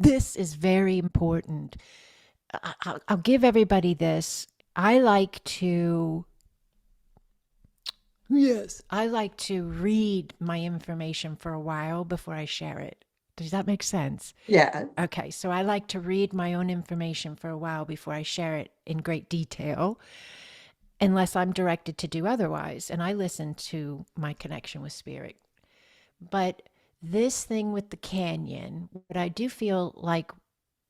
This is very important. I'll give everybody this. I like to, yes, I like to read my information for a while before I share it. Does that make sense? Yeah. Okay, so I like to read my own information for a while before I share it in great detail, unless I'm directed to do otherwise. And I listen to my connection with spirit. But this thing with the canyon, what I do feel like,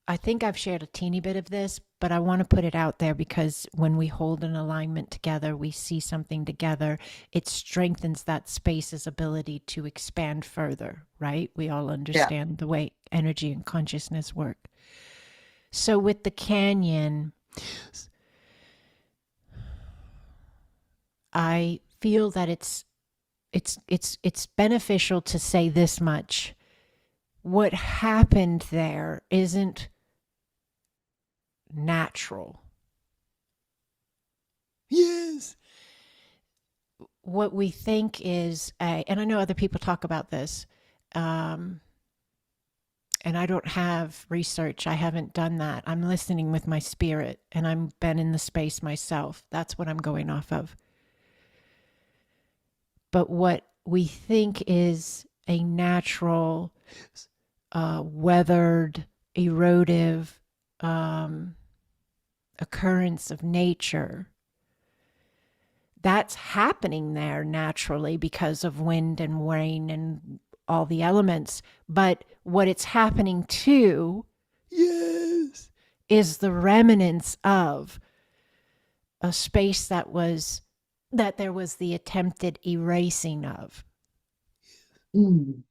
I think I've shared a teeny bit of this, but I want to put it out there because when we hold an alignment together, we see something together, it strengthens that space's ability to expand further, right? We all Yeah. understand the way energy and consciousness work. So with the canyon, I feel that it's beneficial to say this much. What happened there isn't natural. Yes. What we think is, and I know other people talk about this, um, and I don't have research. I haven't done that. I'm listening with my spirit, and I've been in the space myself. That's what I'm going off of. But what we think is a natural, weathered, erodive um, occurrence of nature, that's happening there naturally because of wind and rain and all the elements. But what it's happening to, yes, is the remnants of a space that there was the attempted erasing of. Mm.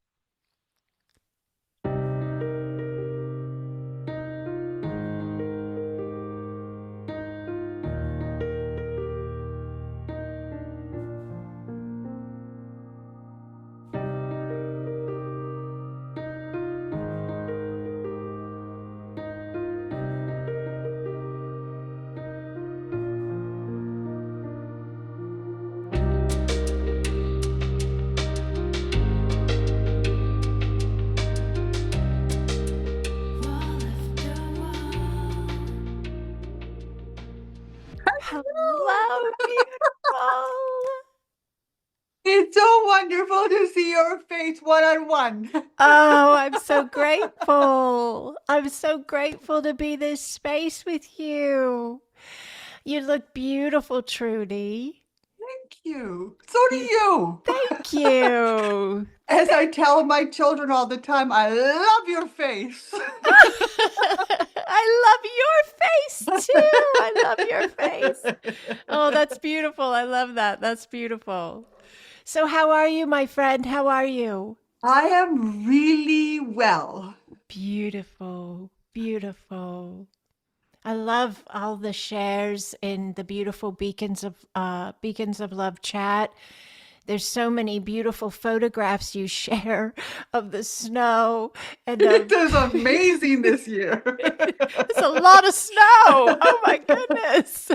Hello, beautiful. It's so wonderful to see your face one on one. Oh, I'm so grateful. I'm so grateful to be this space with you. You look beautiful, Trudy. Thank you. So do You you. thank you. As I tell my children all the time, I love your face. I love your face too. I love your face. Oh, that's beautiful. I love that. That's beautiful. So, how are you, my friend? How are you? I am really well. Beautiful. Beautiful. I love all the shares in the beautiful beacons of love chat. There's so many beautiful photographs you share of the snow and It of is amazing this year. it's a lot of snow. Oh my goodness.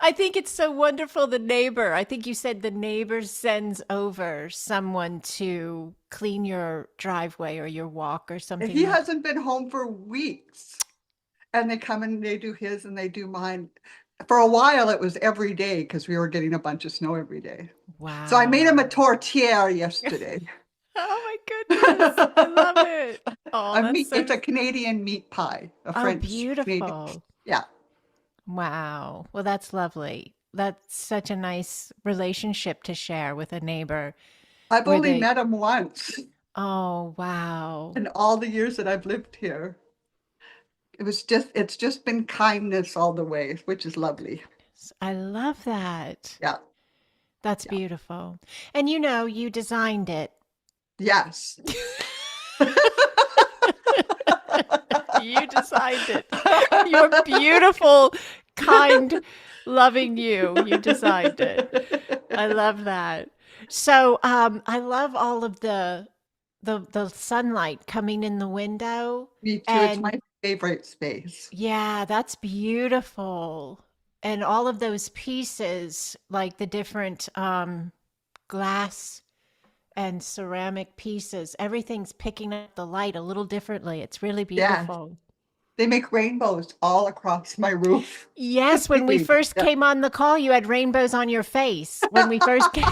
I think it's so wonderful. The neighbor, I think you said the neighbor sends over someone to clean your driveway or your walk or something He like. hasn't been home for weeks. And they come and they do his and they do mine. For a while, it was every day because we were getting a bunch of snow every day. So I made him a Wow. tortilla yesterday. Oh my goodness. I love it. Oh, A that's meat, it's so, a Canadian meat pie, a oh, French Canadian. beautiful. Yeah. Wow. Well, that's lovely. That's such a nice relationship to share with a neighbor I've where only they, met him once oh, wow. in all the years that I've lived here. It's just been kindness all the way, which is lovely. I love that. Yeah. That's Yeah. beautiful. And you know, you designed it. Yes. You designed it. You're beautiful, kind, loving you. You designed it. I love that. So, I love all of the sunlight coming in the window, Me too. It's and my favorite space. yeah, that's beautiful. And all of those pieces, like the different glass and ceramic pieces. Everything's picking up the light a little differently. It's really Yeah. beautiful. They make rainbows all across my roof. Yes, when we first Yeah. came on the call, you had rainbows on your face. When we first came.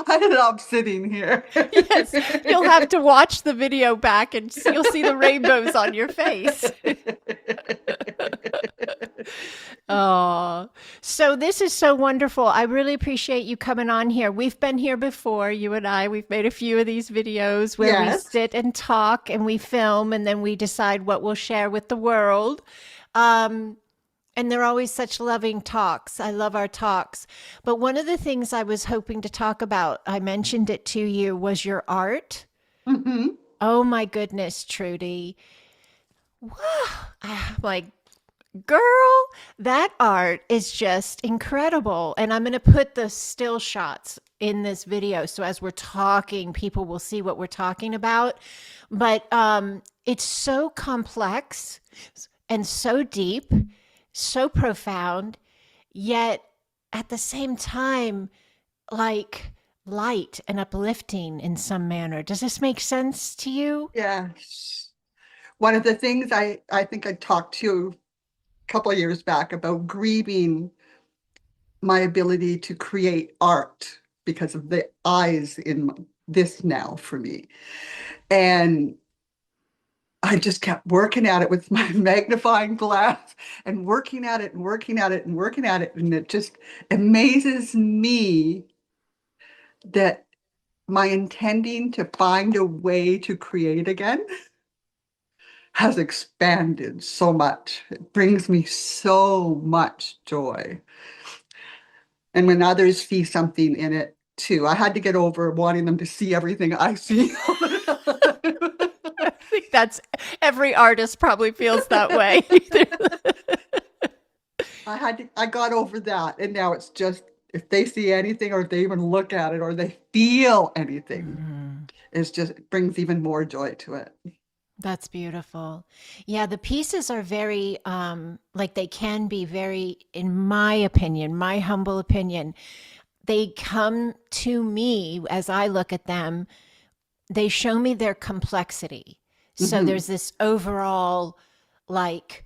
I love sitting here. Yes, you'll have to watch the video back and you'll see the rainbows on your face. Oh, so this is so wonderful. I really appreciate you coming on here. We've been here before, you and I. We've made a few of these videos where we Yes. sit and talk and we film and then we decide what we'll share with the world. Um, and they're always such loving talks. I love our talks. But one of the things I was hoping to talk about, I mentioned it to you, was your art. Hmm. Oh my goodness, Trudy. Wow. I'm like, girl, that art is just incredible. And I'm going to put the still shots in this video. So as we're talking, people will see what we're talking about. But it's so complex and so deep, so profound, yet at the same time, like light and uplifting in some manner. Does this make sense to you? Yes. One of the things I think I talked to you a couple of years back about grieving my ability to create art because of the eyes in this now for me. And I just kept working at it with my magnifying glass and working at it and working at it and working at it. And it just amazes me that my intending to find a way to create again has expanded so much. It brings me so much joy. And when others see something in it too, I had to get over wanting them to see everything I see all the I think that's every artist probably feels that time. way. I got over that. And now it's just if they see anything or if they even look at it or they feel anything, Mhm. it brings even more joy to it. That's beautiful. Yeah, the pieces are very, like they can be very, in my opinion, my humble opinion, they come to me as I look at them, they show me their complexity. So Hmm. there's this overall, like,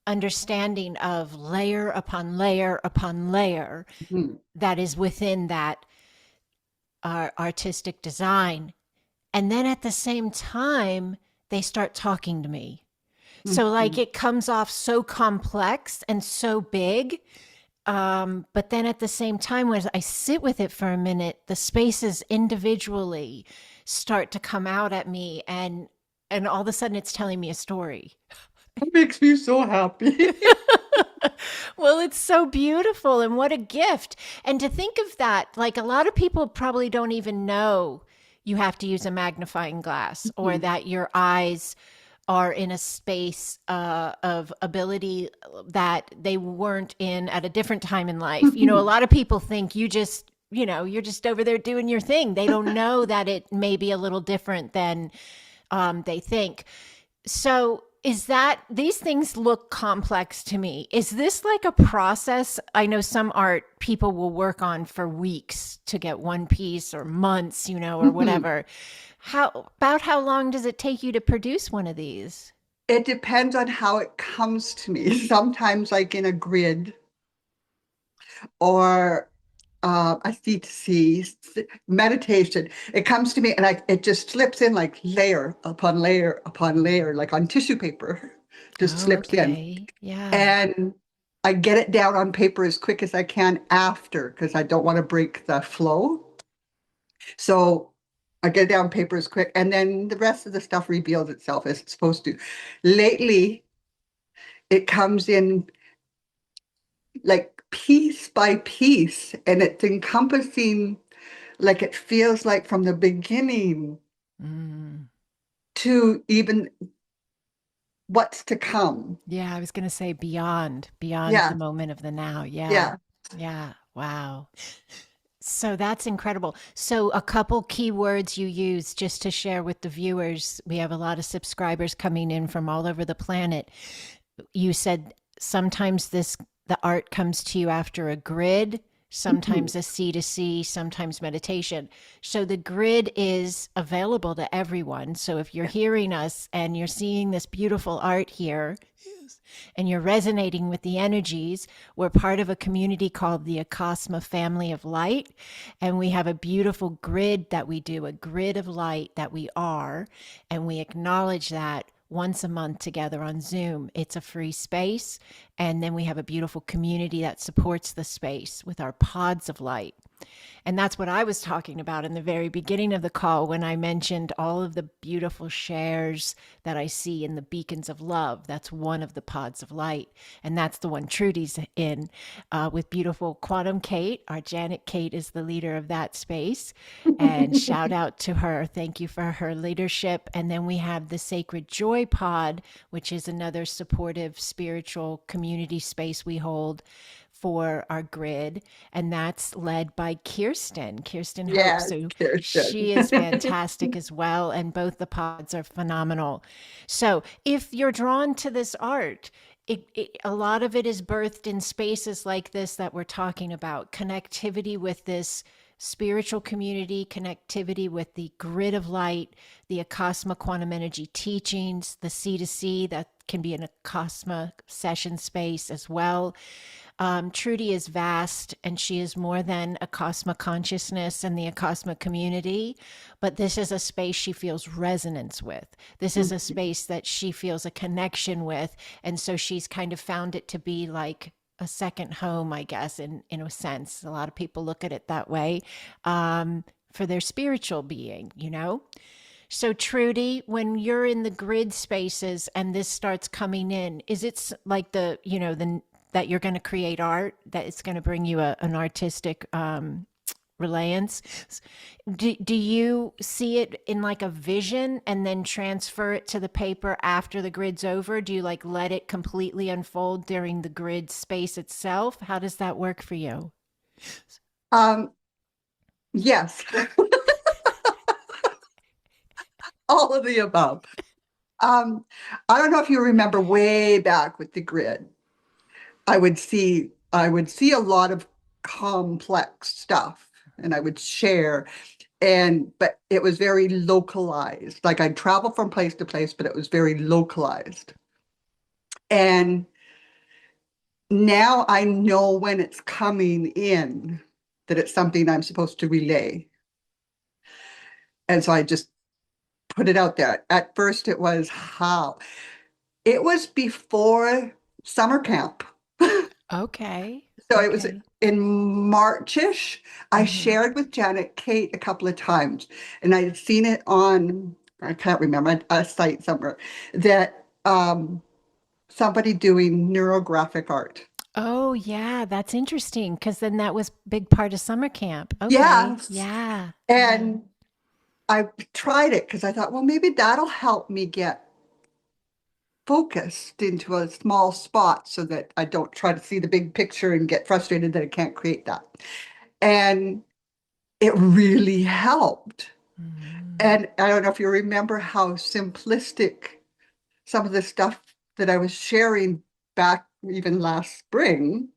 understanding of layer upon layer upon layer Hmm. that is within that artistic design. And then at the same time, they start talking to me. So, like, Hmm. it comes off so complex and so big. But then at the same time, when I sit with it for a minute, the spaces individually start to come out at me, and all of a sudden it's telling me a story. It makes me so happy. Well, it's so beautiful and what a gift. And to think of that, like a lot of people probably don't even know you have to use a magnifying glass or Mhm. that your eyes are in a space of ability that they weren't in at a different time in life. You know, a lot of people think you're just over there doing your thing. They don't know that it may be a little different than they think. So, is that these things look complex to me? Is this like a process? I know some art people will work on for weeks to get one piece or months, or Mhm. whatever. How long does it take you to produce one of these? It depends on how it comes to me. Sometimes, like in a grid or I see to see meditation. It comes to me and it just slips in like layer upon layer upon layer, like on tissue paper, just Oh, slips in. okay. Yeah. And I get it down on paper as quick as I can after because I don't want to break the flow. So I get it down paper as quick, and then the rest of the stuff reveals itself as it's supposed to. Lately, it comes in like piece by piece, and it's encompassing like it feels like from the beginning Mm. to even what's to come. Yeah, I was going to say beyond the Yeah, moment of the now. Yeah. yeah. Yeah. Wow. So that's incredible. So, a couple keywords you use just to share with the viewers. We have a lot of subscribers coming in from all over the planet. You said sometimes the art comes to you after a grid. sometimes a C to C, sometimes meditation. So the grid is available to everyone. So if you're hearing us and you're seeing this beautiful art here, and you're resonating with the energies, we're part of a community called the Acasma Family of Light. And we have a beautiful grid that we do, a grid of light that we are. And we acknowledge that once a month together on Zoom. It's a free space. And then we have a beautiful community that supports the space with our pods of light. And that's what I was talking about in the very beginning of the call when I mentioned all of the beautiful shares that I see in the beacons of love. That's one of the pods of light. And that's the one Trudy's in with beautiful Quantum Kate. Our Janet Kate is the leader of that space. And shout out to her. Thank you for her leadership. And then we have the Sacred Joy Pod, which is another supportive spiritual community space we hold for our grid, and that's led by Kirsten Hope. Yes, So Kirsten. she is fantastic as well, and both the pods are phenomenal. So if you're drawn to this art, a lot of it is birthed in spaces like this that we're talking about, connectivity with this spiritual community, connectivity with the grid of light, the Acasma quantum energy teachings, the C to C that can be an Acasma session space as well. Trudy is vast and she is more than a Cosma consciousness and the Acasma community, but this is a space she feels resonance with. This is a space that she feels a connection with. And so she's kind of found it to be like a second home, I guess, in a sense. A lot of people look at it that way for their spiritual being, you know? So Trudy, when you're in the grid spaces and this starts coming in, is it like that you're going to create art, that it's going to bring you an artistic reliance? Do you see it in like a vision and then transfer it to the paper after the grid's over? Do you like let it completely unfold during the grid space itself? How does that work for you? Um, yes, all of the above. I don't know if you remember way back with the grid. I would see a lot of complex stuff and I would share, but it was very localized. Like I'd travel from place to place, but it was very localized. And now I know when it's coming in that it's something I'm supposed to relay. And so I just put it out there. At first it was how? It was before summer camp. Okay. So it was Okay. in Marchish. I Mm-hmm. shared with Janet Kate a couple of times, and I'd seen it on, I can't remember, a site somewhere that somebody doing neurographic art. Oh, yeah, that's interesting because then that was big part of summer camp. Okay. Yes. Yeah. Yeah. And I tried it because I thought, well, maybe that'll help me get focused into a small spot so that I don't try to see the big picture and get frustrated that I can't create that. And it really helped. Mm-hmm. And I don't know if you remember how simplistic some of the stuff that I was sharing back even last spring.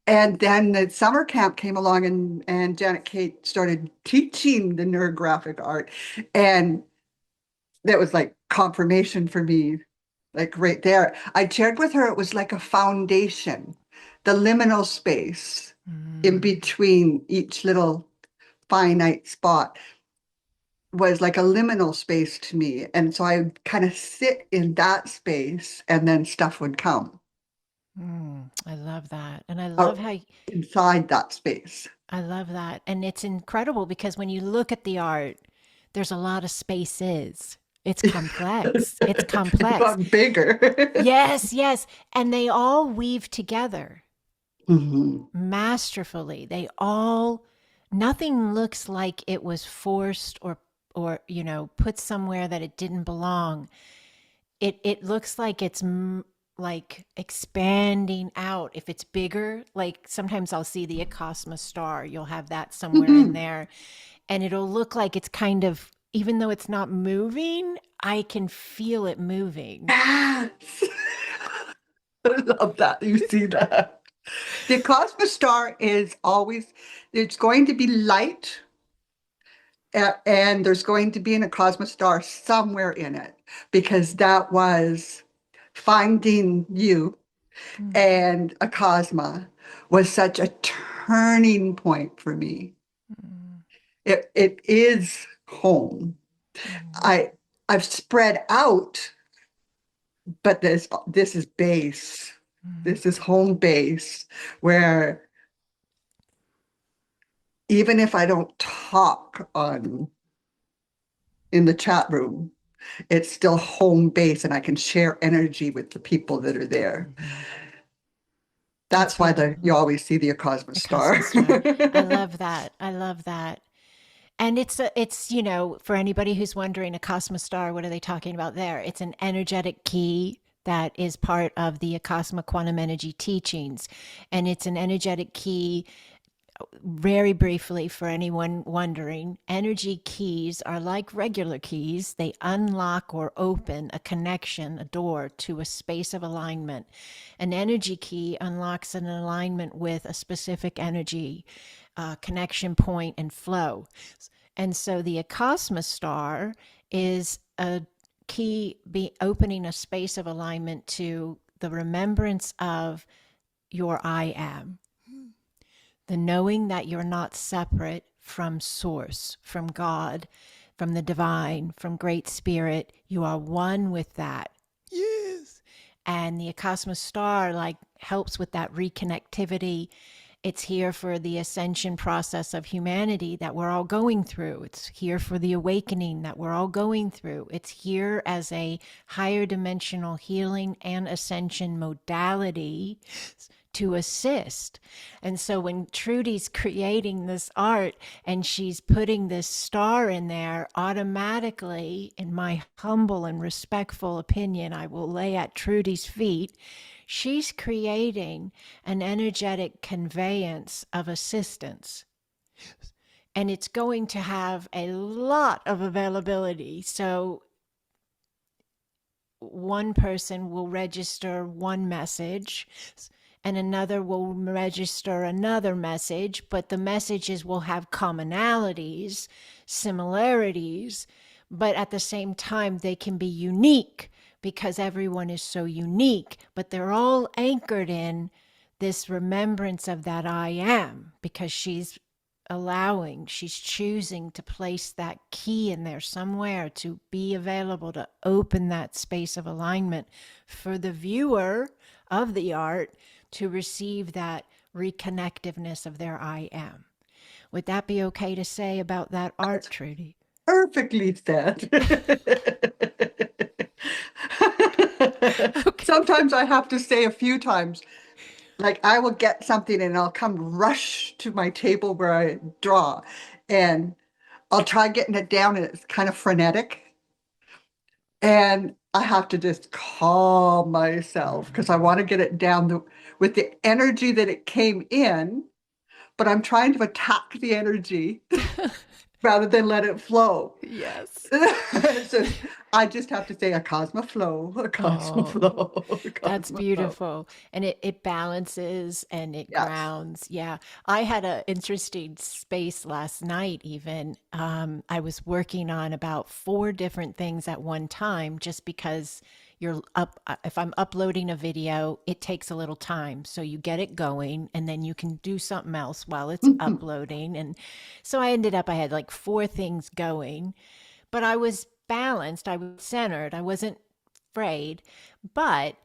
And then the summer camp came along and Janet Kate started teaching the neurographic art. And that was like confirmation for me, like right there. I shared with her it was like a foundation, the liminal space in Mm-hmm. between each little finite spot was like a liminal space to me. And so I would kind of sit in that space and then stuff would come I love that. And I love out how inside that space. I love that. And it's incredible because when you look at the art, there's a lot of spaces. It's complex. It's It's complex. got bigger. Yes, yes. And they all weave together Mhm. masterfully. Nothing looks like it was forced or put somewhere that it didn't belong. It looks like it's like expanding out. If it's bigger, like sometimes I'll see the Acosma star, you'll have that somewhere in Mhm. there, and it'll look like it's kind of, even though it's not moving, I can feel it moving. Yes. I love that. You see that. The Cosmos star is always, there's going to be light, and there's going to be a Cosmos star somewhere in it, because that was finding you Mm, and Acasma was such a turning point for me. mm, It is home. mm, I I've spread out, but this is base. mm. This is home base where even if I don't talk on in the chat room, it's still home base and I can share energy with the people that are there. Mhm. That's That's why you beautiful. always see the Cosmos A star. cosmos star. I love that. I love that. And it's, for anybody who's wondering, a cosmos star, what are they talking about there? It's an energetic key that is part of the Acasma quantum energy teachings. And it's an energetic key. Very briefly, for anyone wondering, energy keys are like regular keys. They unlock or open a connection, a door to a space of alignment. An energy key unlocks an alignment with a specific energy, connection point, and flow. And so the Acosma star is a key opening a space of alignment to the remembrance of your I am, the knowing that you're not separate from source, from God, from the divine, from great spirit. You are one with that. Yes. And the Acosmos star like helps with that reconnectivity. It's here for the ascension process of humanity that we're all going through. It's here for the awakening that we're all going through. It's here as a higher dimensional healing and ascension modality to assist. And so when Trudy's creating this art and she's putting this star in there, automatically, in my humble and respectful opinion, I will lay at Trudy's feet, she's creating an energetic conveyance of assistance. And it's going to have a lot of availability. So one person will register one message and another will register another message, but the messages will have commonalities, similarities, but at the same time, they can be unique because everyone is so unique, but they're all anchored in this remembrance of that I am, because she's choosing to place that key in there somewhere to be available to open that space of alignment for the viewer of the art to receive that reconnectiveness of their I am. Would that be okay to say about that art, Trudy? Perfectly said. Okay. Sometimes I have to say a few times, like I will get something and I'll come rush to my table where I draw and I'll try getting it down and it's kind of frenetic. And I have to just calm myself because I want to get it down with the energy that it came in, but I'm trying to attack the energy rather than let it flow. Yes. So I just have to say a cosmo flow, a cosmo Oh, flow, a that's cosmo flow. beautiful. And it balances and it Yes. grounds. Yeah. I had an interesting space last night, even. I was working on about four different things at one time just because if I'm uploading a video, it takes a little time. So you get it going and then you can do something else while it's uploading. And so I had like four things going, but I was balanced, I was centered, I wasn't afraid, but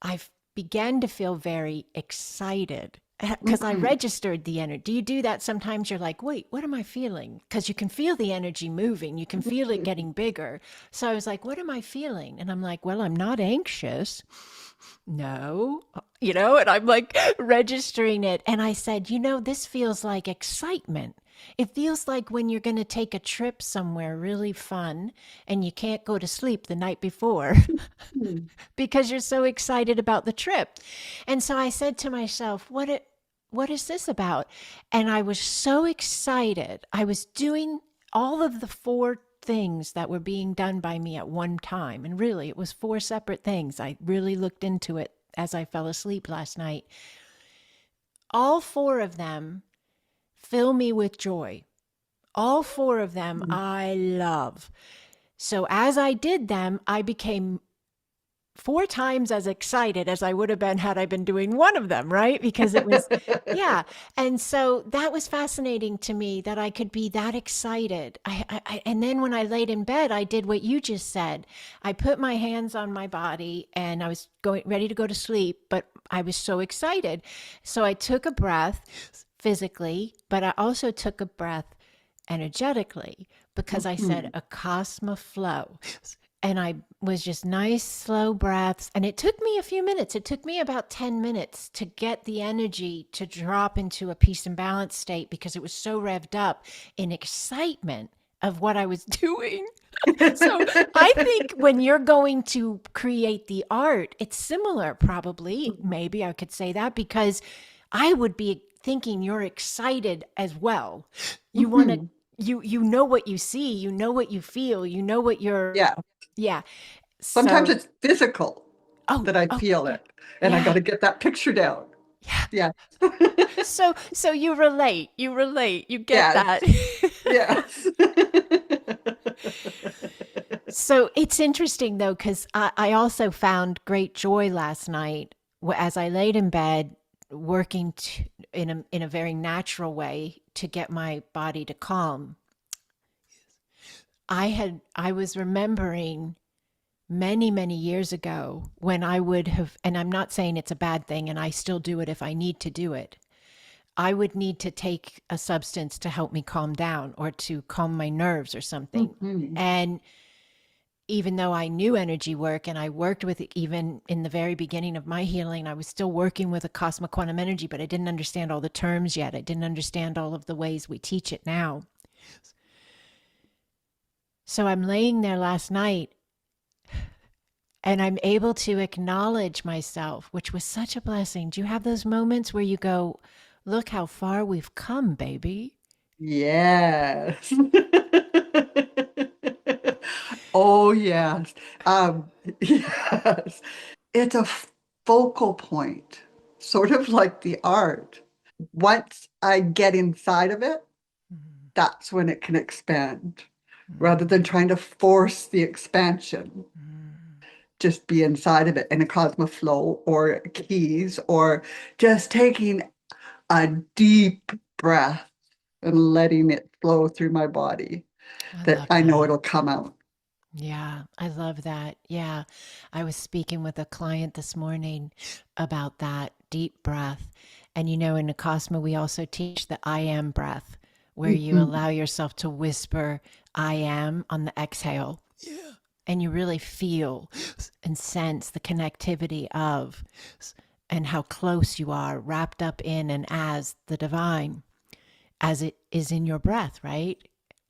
I began to feel very excited because I Mhm. registered the energy. Do you do that sometimes? You're like, wait, what am I feeling? Because you can feel the energy moving, you can feel it getting bigger. So I was like, what am I feeling? And I'm like, well, I'm not anxious. No, and I'm like registering it. And I said, this feels like excitement. It feels like when you're going to take a trip somewhere really fun and you can't go to sleep the night before because you're so excited about the trip. And so I said to myself, what is this about? And I was so excited. I was doing all of the four things that were being done by me at one time. And really, it was four separate things. I really looked into it as I fell asleep last night. all four of them fill me with joy. All four of them I love. So as I did them, I became four times as excited as I would have been had I been doing one of them, right? Because it was, yeah. And so that was fascinating to me that I could be that excited. And then when I laid in bed, I did what you just said. I put my hands on my body and I was going ready to go to sleep, but I was so excited. So I took a breath physically, but I also took a breath energetically because I said Mhm. Acasma flow. And I was just nice, slow breaths. And it took me a few minutes. It took me about 10 minutes to get the energy to drop into a peace and balance state because it was so revved up in excitement of what I was doing. So I think when you're going to create the art, it's similar, probably. Maybe I could say that because I would be thinking you're excited as well. You want to, Mhm. you know what you see, you know what you feel, you know what you're, Yeah. yeah. Sometimes So, it's physical that I oh, feel yeah, it, and I got yeah, to get that picture down. yeah. Yeah. So you relate, you get Yes. that. Yes. So it's interesting though, because I also found great joy last night as I laid in bed, working in a very natural way to get my body to calm. I was remembering many years ago when I would have, and I'm not saying it's a bad thing, and I still do it if I need to do it. I would need to take a substance to help me calm down or to calm my nerves or something. Mhm. And even though I knew energy work and I worked with it even in the very beginning of my healing, I was still working with a cosmic quantum energy, but I didn't understand all the terms yet. I didn't understand all of the ways we teach it now. So I'm laying there last night and I'm able to acknowledge myself, which was such a blessing. Do you have those moments where you go, look how far we've come, baby? Yes. Oh, yes. Yes. It's a focal point, sort of like the art. Once I get inside of it, Mm, that's when it can expand, rather mm, than trying to force the expansion. mm. Just be inside of it in a Cosmoflow or keys, or just taking a deep breath and letting it flow through my body, I that love I know that. it'll come out. Yeah, I love that. Yeah. I was speaking with a client this morning about that deep breath. And in Acasma, we also teach the I am breath, where you Mhm. allow yourself to whisper I am on the exhale. And you really feel and sense the connectivity of and how close you are, wrapped up in and as the divine, as it is in your breath, right?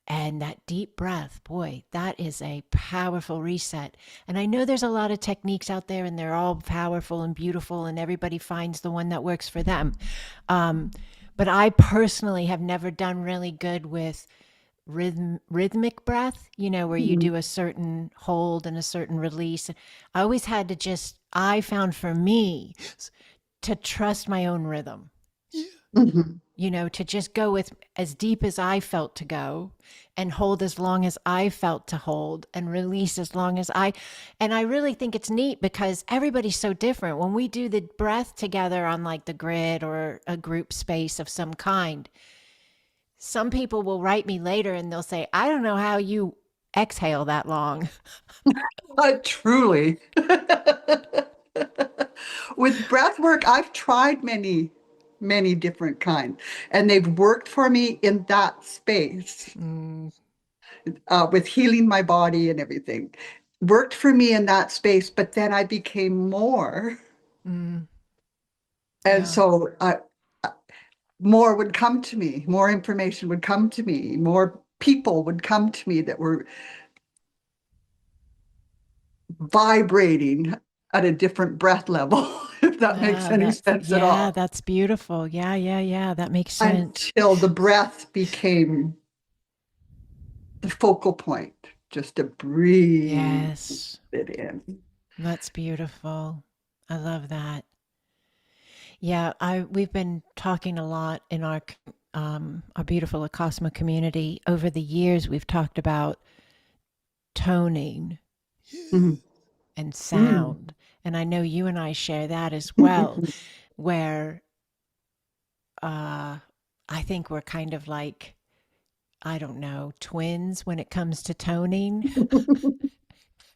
And that deep breath, boy, that is a powerful reset. And I know there's a lot of techniques out there and they're all powerful and beautiful, and everybody finds the one that works for them. Um, but I personally have never done really good with rhythmic breath, where you Mhm. do a certain hold and a certain release. I always had to I found for me to trust my own rhythm, Mhm. to just go with as deep as I felt to go and hold as long as I felt to hold and release as long as and I really think it's neat because everybody's so different. When we do the breath together on like the grid or a group space of some kind, some people will write me later and they'll say, I don't know how you exhale that long. Truly. With breath work, I've tried many different kinds, and they've worked for me in that space, Mm, with healing my body and everything. Worked for me in that space, but then I became more. mm, And yeah. so more would come to me, more information would come to me, more people would come to me that were vibrating at a different breath level, if that makes any sense at Yeah, all, that's beautiful. Yeah. That makes sense. until the breath became the focal point, just to breathe Yes, it in. that's beautiful. I love that. Yeah, we've been talking a lot in our beautiful Acasma community over the years. We've talked about toning Mm, and mm. sound, and I know you and I share that as well. Where uh, I think we're kind of like, I don't know, twins when it comes to toning.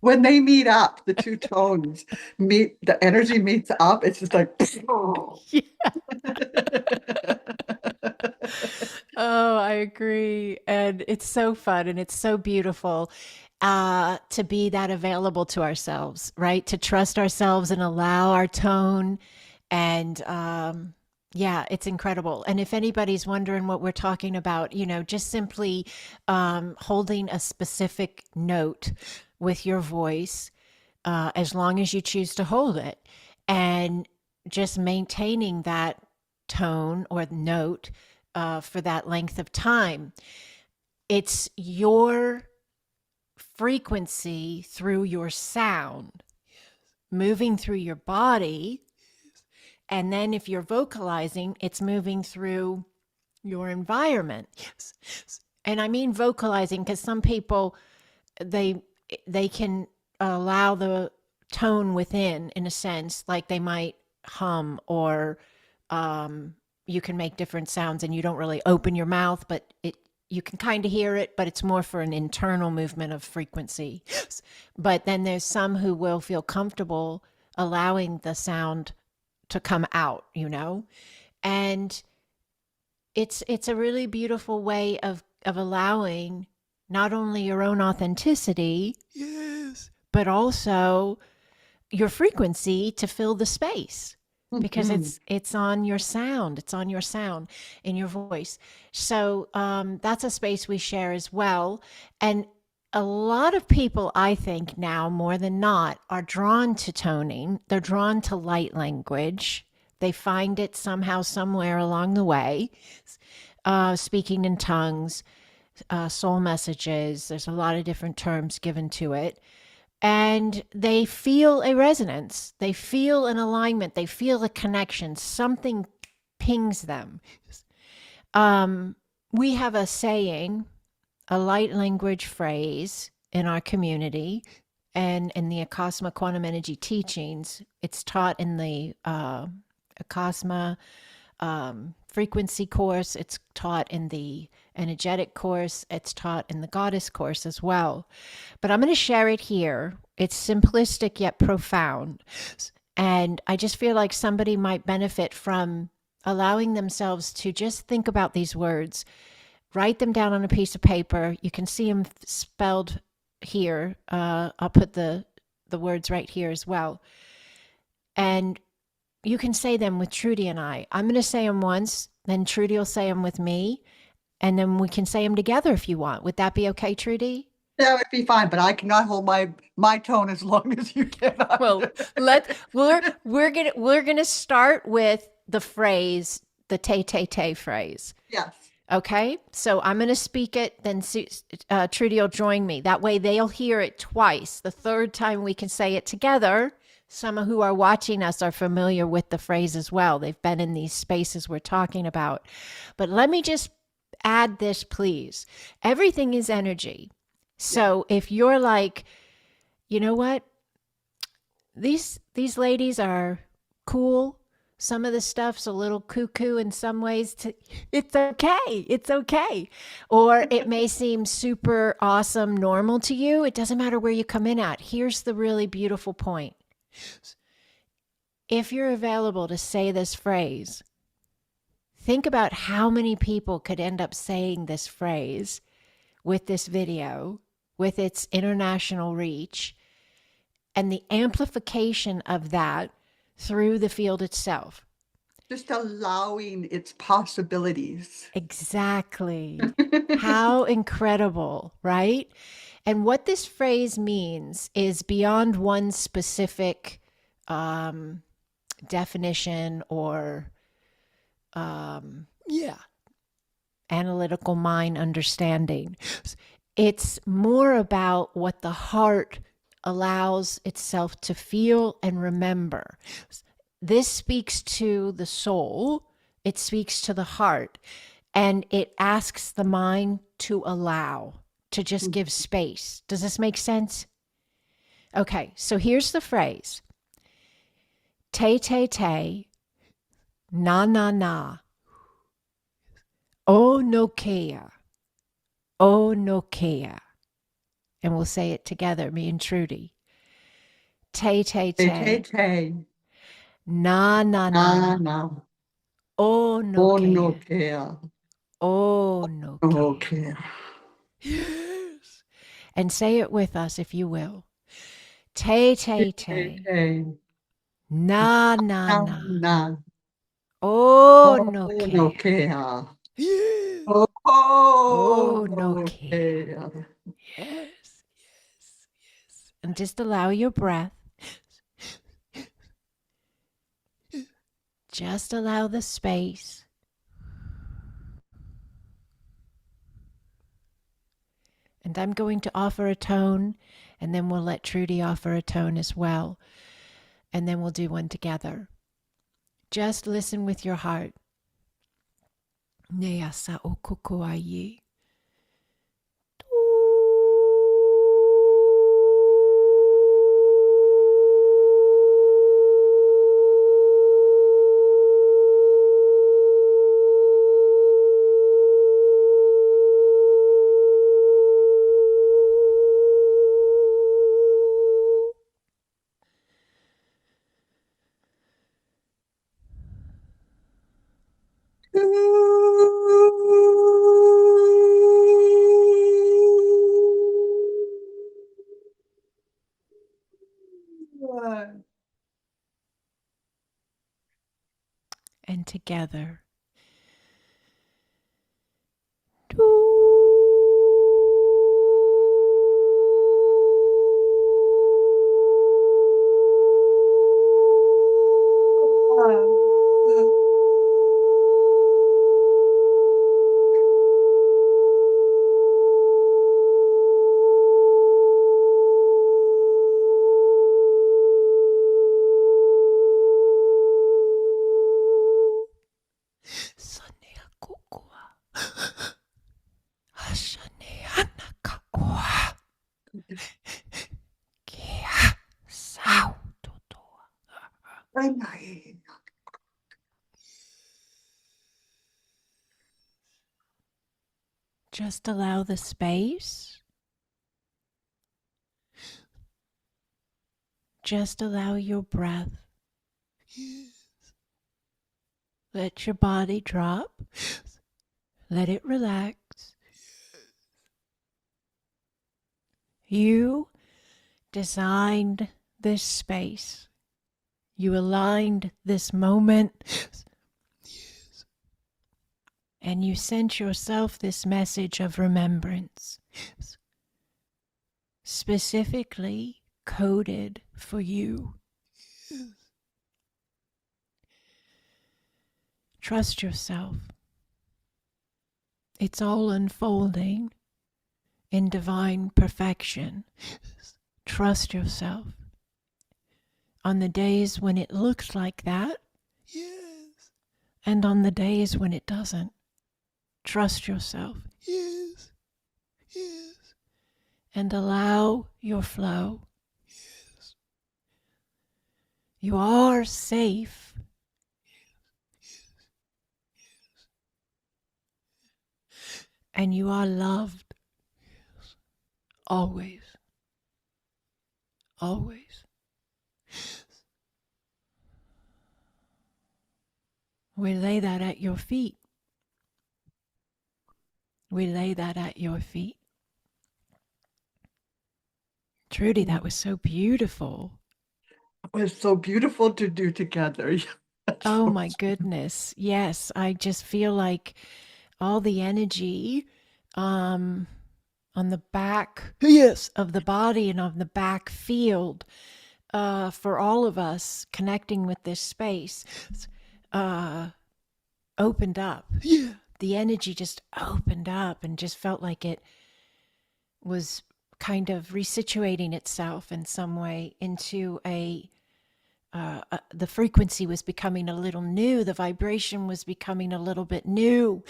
When they meet up, the two tones meet, the energy meets up. It's just like, Oh, I agree. And it's so fun and it's so beautiful to be that available to ourselves, right? To trust ourselves and allow our tone. And yeah, it's incredible. And if anybody's wondering what we're talking about, just simply holding a specific note with your voice, as long as you choose to hold it, and just maintaining that tone or note for that length of time. It's your frequency through your sound moving through your body. And then if you're vocalizing, it's moving through your environment. Yes. And I mean vocalizing because some people, they they can allow the tone within, in a sense, like they might hum, or you can make different sounds and you don't really open your mouth, but you can kind of hear it, but it's more for an internal movement of frequency. But then there's some who will feel comfortable allowing the sound to come out, and it's a really beautiful way of allowing not only your own authenticity, yes, but also your frequency to fill the space, because Mhm. it's on your sound, in your voice. So that's a space we share as well. And a lot of people, I think now more than not, are drawn to toning. They're drawn to light language. They find it somehow, somewhere along the way. Speaking in tongues, soul messages. There's a lot of different terms given to it. And they feel a resonance. They feel an alignment. They feel a connection. Something pings them. Um, we have a saying, a light language phrase in our community, and in the Acasma quantum energy teachings. It's taught in the Acasma frequency course. It's taught in the energetic course. It's taught in the goddess course as well. But I'm going to share it here. It's simplistic yet profound. And I just feel like somebody might benefit from allowing themselves to just think about these words, write them down on a piece of paper. You can see them spelled here. I'll put the words right here as well. And you can say them with Trudy and I. I'm going to say them once, then Trudy will say them with me, and then we can say them together if you want. Would that be okay, Trudy? That would be fine, but I cannot hold my tone as long as you cannot. Well, we're gonna start with the phrase, the te te te phrase. Yes. Okay, so I'm gonna speak it, then Trudy will join me. That way they'll hear it twice. The third time we can say it together. Some who are watching us are familiar with the phrase as well. They've been in these spaces we're talking about. But let me just add this, please. Everything is energy. Yeah. So if you're like, you know what, these ladies are cool. Some of the stuff's a little cuckoo in some ways. It's okay. It's okay. Or it may seem super awesome, normal to you. It doesn't matter where you come in at. Here's the really beautiful point. If you're available to say this phrase, think about how many people could end up saying this phrase with this video, with its international reach, and the amplification of that through the field itself. Just allowing its possibilities. Exactly. How incredible, right? And what this phrase means is beyond one specific definition or, yeah, analytical mind understanding. It's more about what the heart allows itself to feel and remember. This speaks to the soul, it speaks to the heart, and it asks the mind to allow, to just give space. Does this make sense? Okay, so here's the phrase: te te te, na na na, o no kea, o no kea. And we'll say it together, me and Trudy. Te te Tay, tay, te, tay. na na Na, na, na. o no Oh, no kea, care. o no No kea. care. Yes. And say it with us if you will. Te Tay, te tay, te, tay. na na Na, na, na. o Oh, no no kea. care. Yes. Oh, Oh no no kea. care. Yes, yes, yes. And just allow your breath. Just allow the space. And I'm going to offer a tone, and then we'll let Trudy offer a tone as well. And then we'll do one together. Just listen with your heart. Neasa o kukuayi. And together. Sanea kukua. Hashanea nakaua. Kia sau totoa. Just allow the space. Just allow your breath. Let your body drop. Let it relax. You designed this space. You aligned this moment. And you sent yourself this message of remembrance, specifically coded for you. Trust yourself. It's all unfolding in divine perfection. Trust yourself. On the days when it looks like that, yes. And on the days when it doesn't, trust yourself. Yes. Yes. And allow your flow. Yes. You are safe. And you are loved. Yes. Always. Always. We lay that at your feet. We lay that at your feet. Trudy, that was so beautiful. It was so beautiful to do together. Oh my goodness. Yes, I just feel like all the energy on the back, yes, of the body and on the back field for all of us connecting with this space opened up. Yeah. The energy just opened up and just felt like it was kind of resituating itself in some way into a the frequency was becoming a little new. The vibration was becoming a little bit new,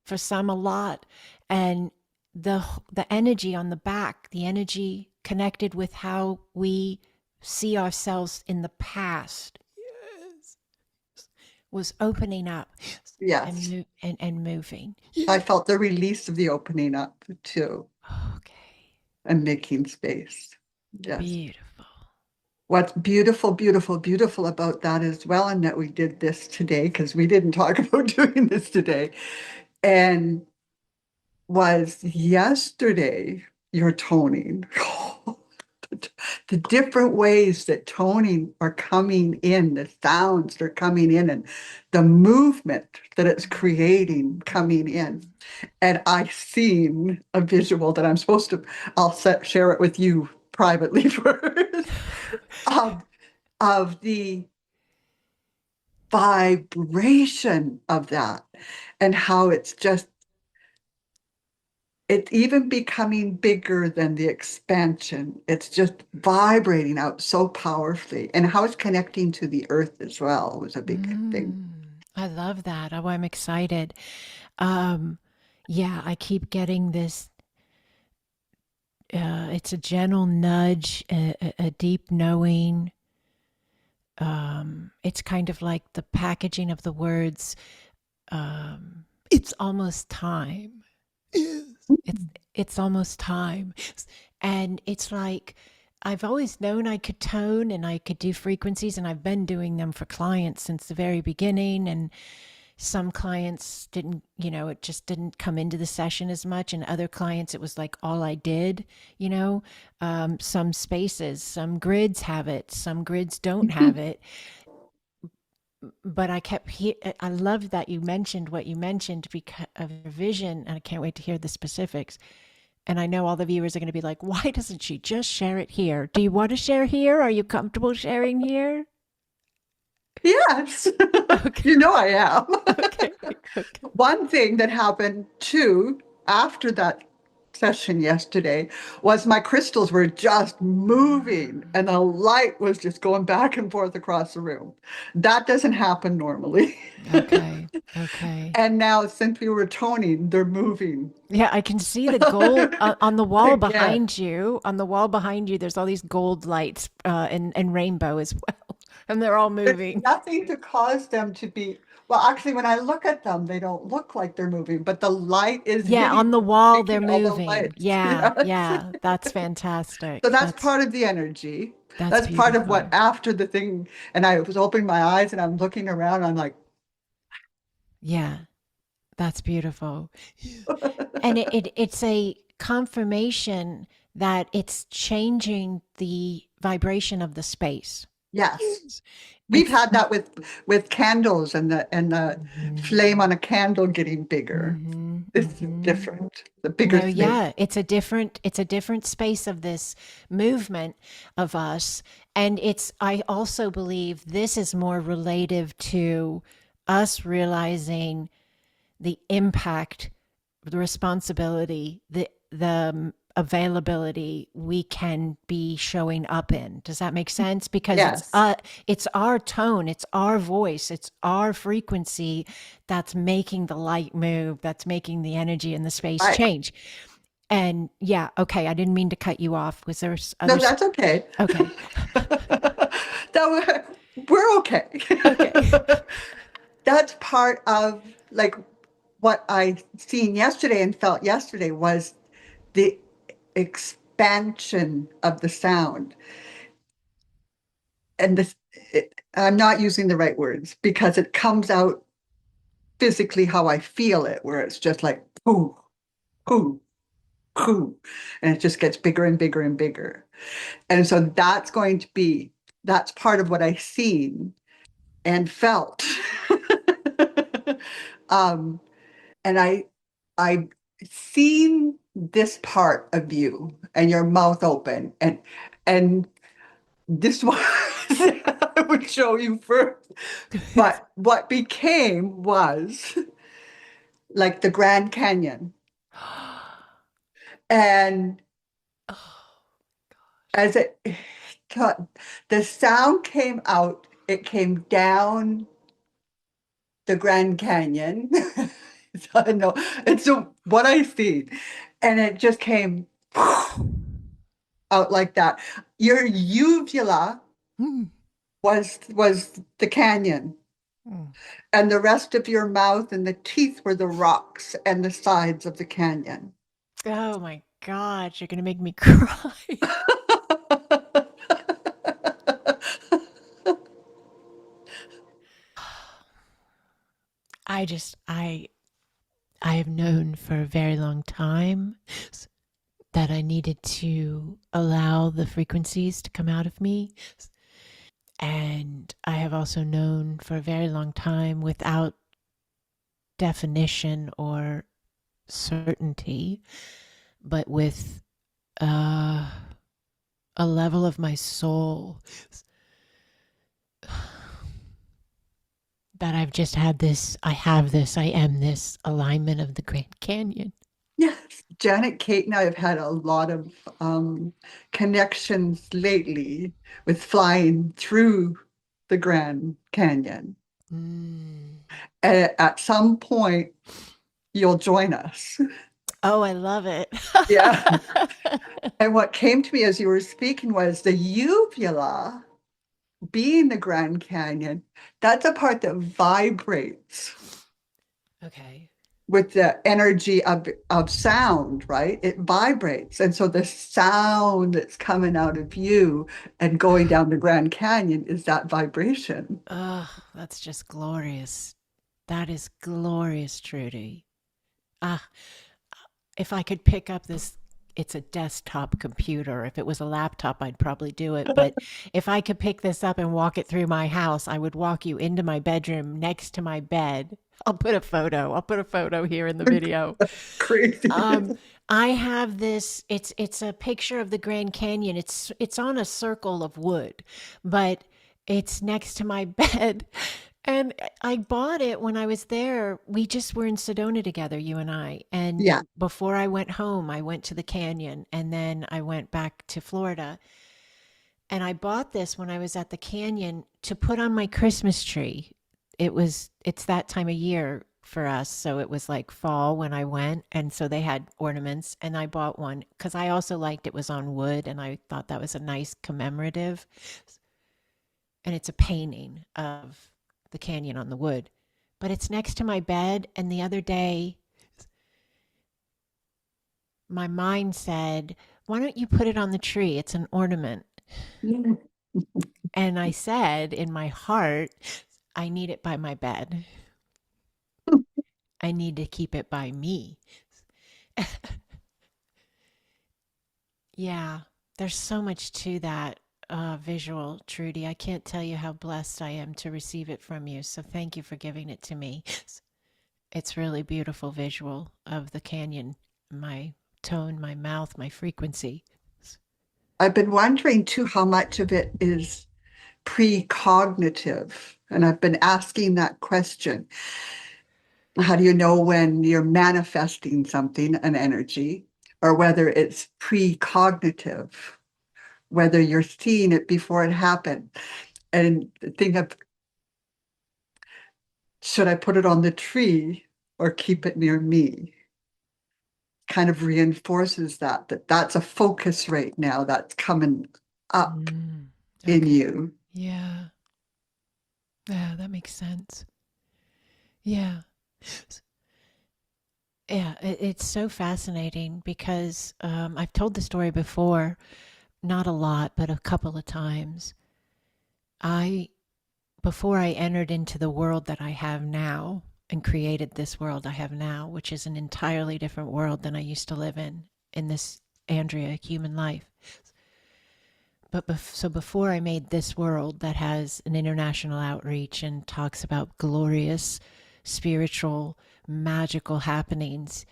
for some a lot. And the energy on the back, the energy connected with how we see ourselves in the past, was opening up Yes. and moving. I felt the release of the opening up too Okay. and making space. Yes. Beautiful. What's beautiful, beautiful, beautiful about that as well, and that we did this today, because we didn't talk about doing this today, and was yesterday your toning. The different ways that toning are coming in, the sounds that are coming in, and the movement that it's creating coming in. And I seen a visual that I'm supposed to, share it with you privately first, of, of the vibration of that and how it's even becoming bigger than the expansion. It's just vibrating out so powerfully. And how it's connecting to the earth as well was a big thing. I love that. Oh, I'm excited. Um, yeah, I keep getting this. It's a gentle nudge, a deep knowing. It's kind of like the packaging of the words. It's almost time. It's it's almost time, and it's like I've always known I could tone and I could do frequencies, and I've been doing them for clients since the very beginning. And some clients didn't, it just didn't come into the session as much. And other clients, it was like all I did, some spaces, some grids have it, some grids don't have it. But I love that you mentioned what you mentioned because of your vision. And I can't wait to hear the specifics. And I know all the viewers are going to be like, why doesn't she just share it here? Do you want to share here? Are you comfortable sharing here? Yes, Okay. you know I am. Okay. Okay. One thing that happened too after that session yesterday was my crystals were just moving and the light was just going back and forth across the room. That doesn't happen normally. Okay. Okay. And now, since we were toning, they're moving Yeah, I can see the gold on the wall again. behind you. On the wall behind you, there's all these gold lights and rainbow as well, and they're all There's moving. nothing to cause them to be, well, actually, when I look at them, they don't look like they're moving, but the light is Yeah, on hitting the them, wall they're making all the moving. lights. Yeah, Yes. yeah, that's So fantastic. that's part of the energy. That's That's part of what beautiful. after the thing, and I was opening my eyes and I'm looking around, I'm like, Yeah, that's beautiful. And it's a confirmation that it's changing the vibration of the space. yes. We've It's had that with candles and the mhm, flame on a candle getting bigger. mhm, This is mhm. different. The bigger No, space. yeah, it's a different space of this movement of us. And I also believe this is more relative to us realizing the impact, the responsibility, the availability we can be showing up in. Does that make sense? Because Yes. it's our tone, it's our voice, it's our frequency that's making the light move, that's making the energy in the space Right. change. And yeah, okay, I didn't mean to cut you off. Was there No, others? that's okay. Okay. That we're okay. Okay. That's part of like what I seen yesterday and felt yesterday was the expansion of the sound. And I'm not using the right words because it comes out physically how I feel it, where it's just like pooh, pooh, pooh, and it just gets bigger and bigger and bigger. And so that's part of what I seen and felt. um, and I seen this part of you and your mouth open and this was I would show you first. But what became was like the Grand Canyon. And Oh, as it God, the sound came out, it came down the Grand Canyon. So I know it's what I see. And it just came out like that. Your uvula Mm. was the canyon, Mm. and the rest of your mouth and the teeth were the rocks and the sides of the canyon. Oh my God, you're gonna make me cry. I just, I have known for a very long time that I needed to allow the frequencies to come out of me. And I have also known for a very long time without definition or certainty, but with uh, a level of my soul that I've just had this, I have this, I am this alignment of the Grand Canyon. Yes, Janet, Kate, and I have had a lot of connections lately with flying through the Grand Canyon. Mm. And at some point, you'll join us. Oh, I love it. Yeah. And what came to me as you were speaking was the uvula being the Grand Canyon. That's a part that vibrates Okay. with the energy of sound, right? It vibrates. And so the sound that's coming out of you and going down the Grand Canyon is that vibration. Oh, that's just glorious. That is glorious, Trudy. Ah, if I could pick up this, it's a desktop computer. If it was a laptop, I'd probably do it. But if I could pick this up and walk it through my house, I would walk you into my bedroom next to my bed. I'll put a photo. I'll put a photo here in the video. Crazy. Um, I have this. It's a picture of the Grand Canyon. It's on a circle of wood, but it's next to my bed. And I bought it when I was there. We just were in Sedona together, you and I. And Yeah. before I went home, I went to the canyon and then I went back to Florida. And I bought this when I was at the canyon to put on my Christmas tree. It's that time of year for us. So it was like fall when I went. And so they had ornaments. And I bought one because I also liked it was on wood. And I thought that was a nice commemorative. And it's a painting of the canyon on the wood. But it's next to my bed. And the other day, my mind said, why don't you put it on the tree? It's an ornament. And I said in my heart, I need it by my bed. I need to keep it by me. Yeah, there's so much to that visual, Trudy. I can't tell you how blessed I am to receive it from you. So thank you for giving it to me. It's really beautiful visual of the canyon, my tone, my mouth, my frequency. I've been wondering too how much of it is precognitive. And I've been asking that question. How do you know when you're manifesting something, an energy, or whether it's precognitive, whether you're seeing it before it happened? And think of, should I put it on the tree or keep it near me? Kind of reinforces that that's a focus right now that's coming up Mm, in okay. you. Yeah. Yeah, that makes sense. Yeah. Yeah, it's so fascinating because I've told the story before, not a lot, but a couple of times. I, before I entered into the world that I have now and created this world I have now, which is an entirely different world than I used to live in this Andrea human life. But so before I made this world that has an international outreach and talks about glorious spiritual magical happenings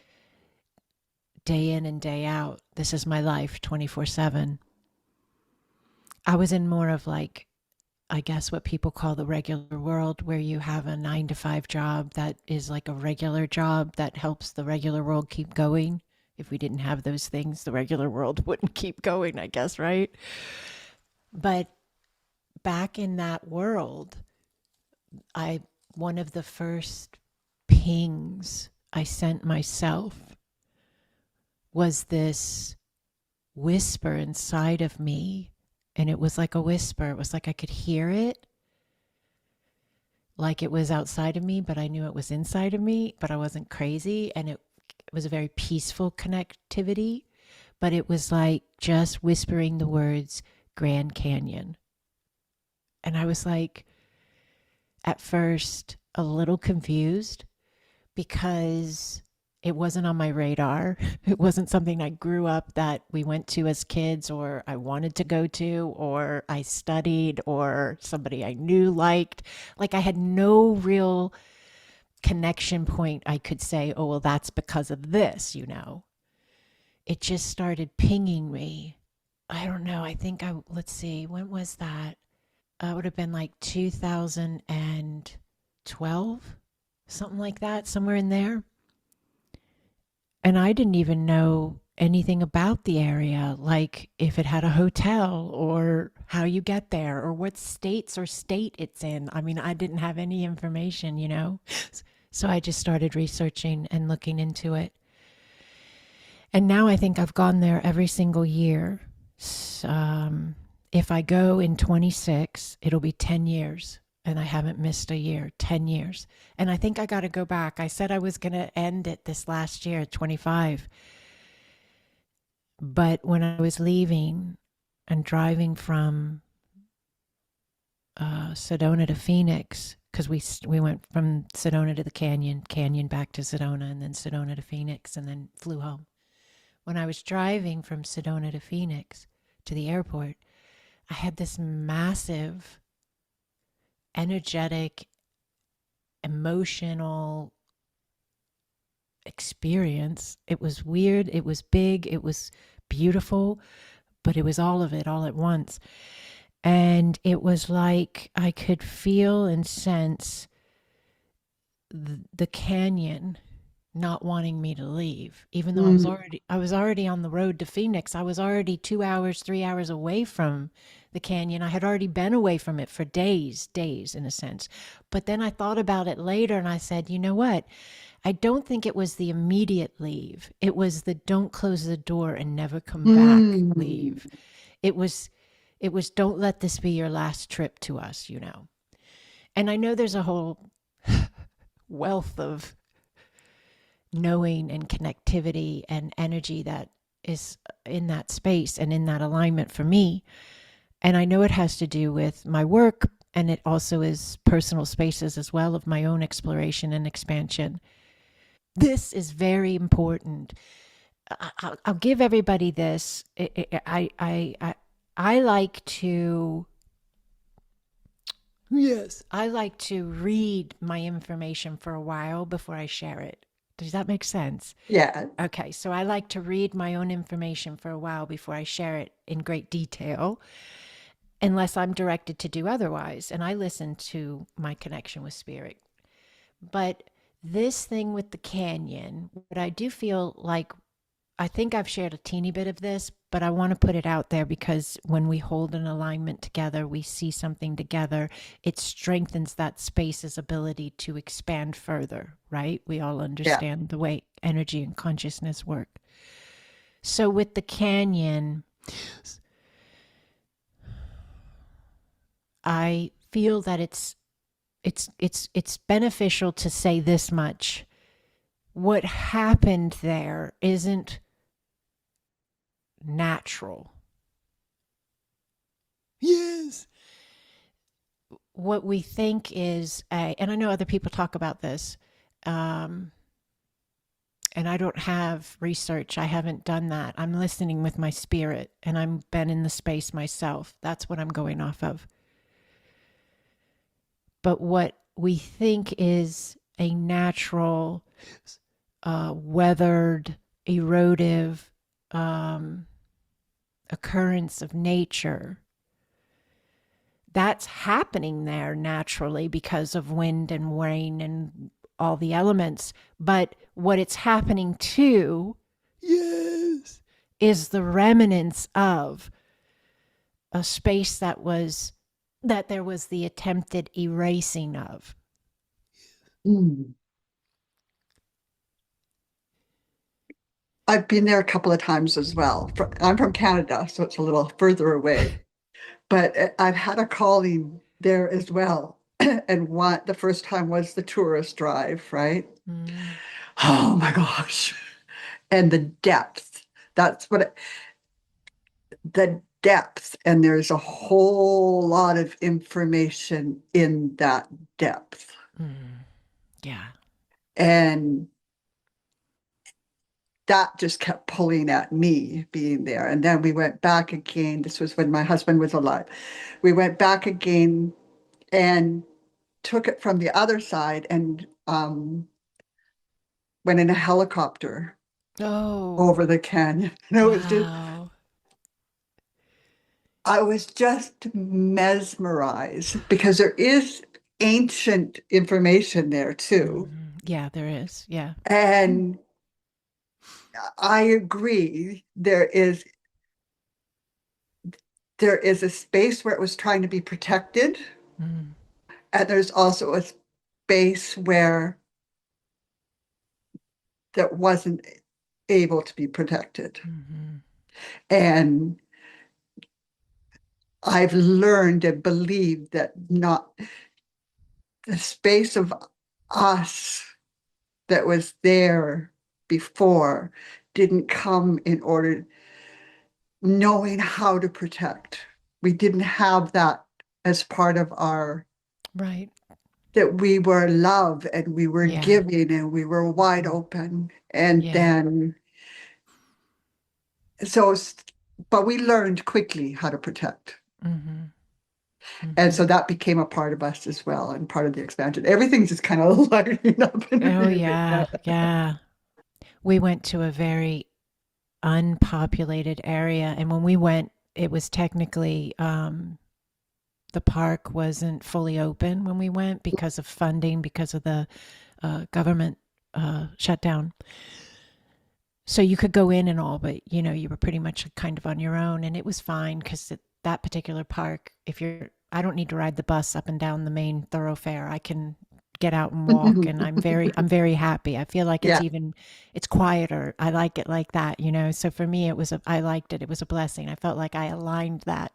day in and day out, this is my life 24/7. I was in more of like, I guess what people call the regular world, where you have a 9 to 5 job that is like a regular job that helps the regular world keep going. If we didn't have those things, the regular world wouldn't keep going, I guess, right? But back in that world, I one of the first pings I sent myself was this whisper inside of me. And it was like a whisper. It was like I could hear it, like it was outside of me, but I knew it was inside of me, but I wasn't crazy. And it was a very peaceful connectivity, but it was like just whispering the words Grand Canyon. And I was like, at first, a little confused because it wasn't on my radar. It wasn't something I grew up that we went to as kids or I wanted to go to or I studied or somebody I knew liked. Like I had no real connection point I could say, oh, well, that's because of this, you know. It just started pinging me. I don't know. I think let's see, when was that? It would have been like 2012, something like that, somewhere in there. And I didn't even know anything about the area, like if it had a hotel or how you get there or what states or state it's in. I mean, I didn't have any information, you know? So I just started researching and looking into it. And now I think I've gone there every single year. If I go in 26, it'll be 10 years. And I haven't missed a year, 10 years. And I think I got to go back. I said I was going to end it this last year, 25. But when I was leaving and driving from Sedona to Phoenix, because we went from Sedona to the canyon back to Sedona, and then Sedona to Phoenix, and then flew home. When I was driving from Sedona to Phoenix to the airport, I had this massive, energetic, emotional experience. It was weird, it was big, it was beautiful, but it was all of it all at once. And it was like I could feel and sense the canyon not wanting me to leave, even though Mm. I was already on the road to Phoenix. I was already 2 hours, 3 hours away from the canyon. I had already been away from it for days in a sense. But then I thought about it later and I said, you know what? I don't think it was the immediate leave. It was the don't close the door and never come back Mm. leave. It was don't let this be your last trip to us, you know. And I know there's a whole wealth of knowing and connectivity and energy that is in that space and in that alignment for me. And I know it has to do with my work, and it also is personal spaces as well of my own exploration and expansion. This is very important. I'll give everybody this. I like to, yes, I like to read my information for a while before I share it. Does that make sense? Yeah. Okay, so I like to read my own information for a while before I share it in great detail, unless I'm directed to do otherwise. And I listen to my connection with spirit. But this thing with the canyon, what I do feel like, I think I've shared a teeny bit of this, but I want to put it out there because when we hold an alignment together, we see something together, it strengthens that space's ability to expand further, right? We all Yeah. understand the way energy and consciousness work. So with the canyon, I feel that it's beneficial to say this much. What happened there isn't natural. Yes. What we think is and I know other people talk about this, um, and I don't have research. I haven't done that. I'm listening with my spirit, and I've been in the space myself. That's what I'm going off of. But what we think is a natural, weathered, erodive um, occurrence of nature, that's happening there naturally because of wind and rain and all the elements. But what it's happening to, yes, is the remnants of a space that there was the attempted erasing of. Mm. I've been there a couple of times as well. I'm from Canada, so it's a little further away. But I've had a calling there as well. And the first time was the tourist drive, right? Mm, Oh my gosh. And the depth. That's what the depth. And there's a whole lot of information in that depth. mm, yeah. And that just kept pulling at me being there. And then we went back again. This was when my husband was alive. We went back again and took it from the other side and went in a helicopter Oh, over the canyon. And wow. I was just mesmerized because there is ancient information there too. Yeah, there is. Yeah. And I agree, there is a space where it was trying to be protected, Mm, and there's also a space where that wasn't able to be protected. hmm And I've learned and believed that not the space of us that was there before didn't come in order knowing how to protect. We didn't have that as part of our Right. that we were love and we were Yeah. giving and we were wide open. And Yeah. then so but we learned quickly how to protect. hmm And hmm so that became a part of us as well and part of the expansion. Everything's just kind of lighting up and Oh, amazing. yeah. Yeah. We went to a very unpopulated area. And when we went, it was technically, the park wasn't fully open when we went because of funding, because of the government shutdown. So you could go in and all, but you were pretty much kind of on your own, and it was fine because that particular park, I don't need to ride the bus up and down the main thoroughfare. I can get out and walk, and I'm very happy. I feel like Yeah. it's quieter. I like it like that. So for me, I liked it. It was a blessing. I felt like I aligned that.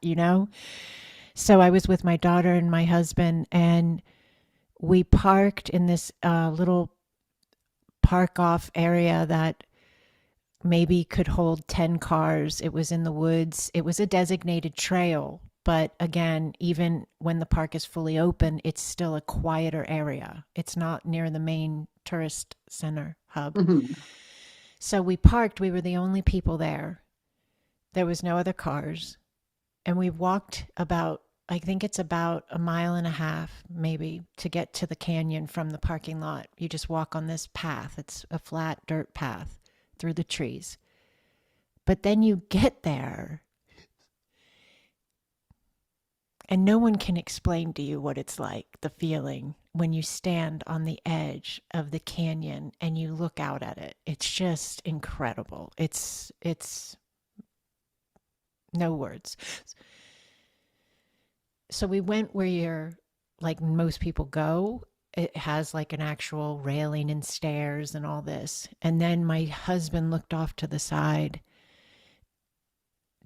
So I was with my daughter and my husband, and we parked in this little park off area that maybe could hold 10 cars. It was in the woods. It was a designated trail. But again, even when the park is fully open, it's still a quieter area. It's not near the main tourist center hub. Mhm. So we parked. We were the only people there. There was no other cars. And we walked I think it's about a mile and a half, maybe, to get to the canyon from the parking lot. You just walk on this path. It's a flat dirt path through the trees. But then you get there, and no one can explain to you what it's like, the feeling when you stand on the edge of the canyon and you look out at it. It's just incredible. It's no words. So we went where you're like most people go. It has like an actual railing and stairs and all this. And then my husband looked off to the side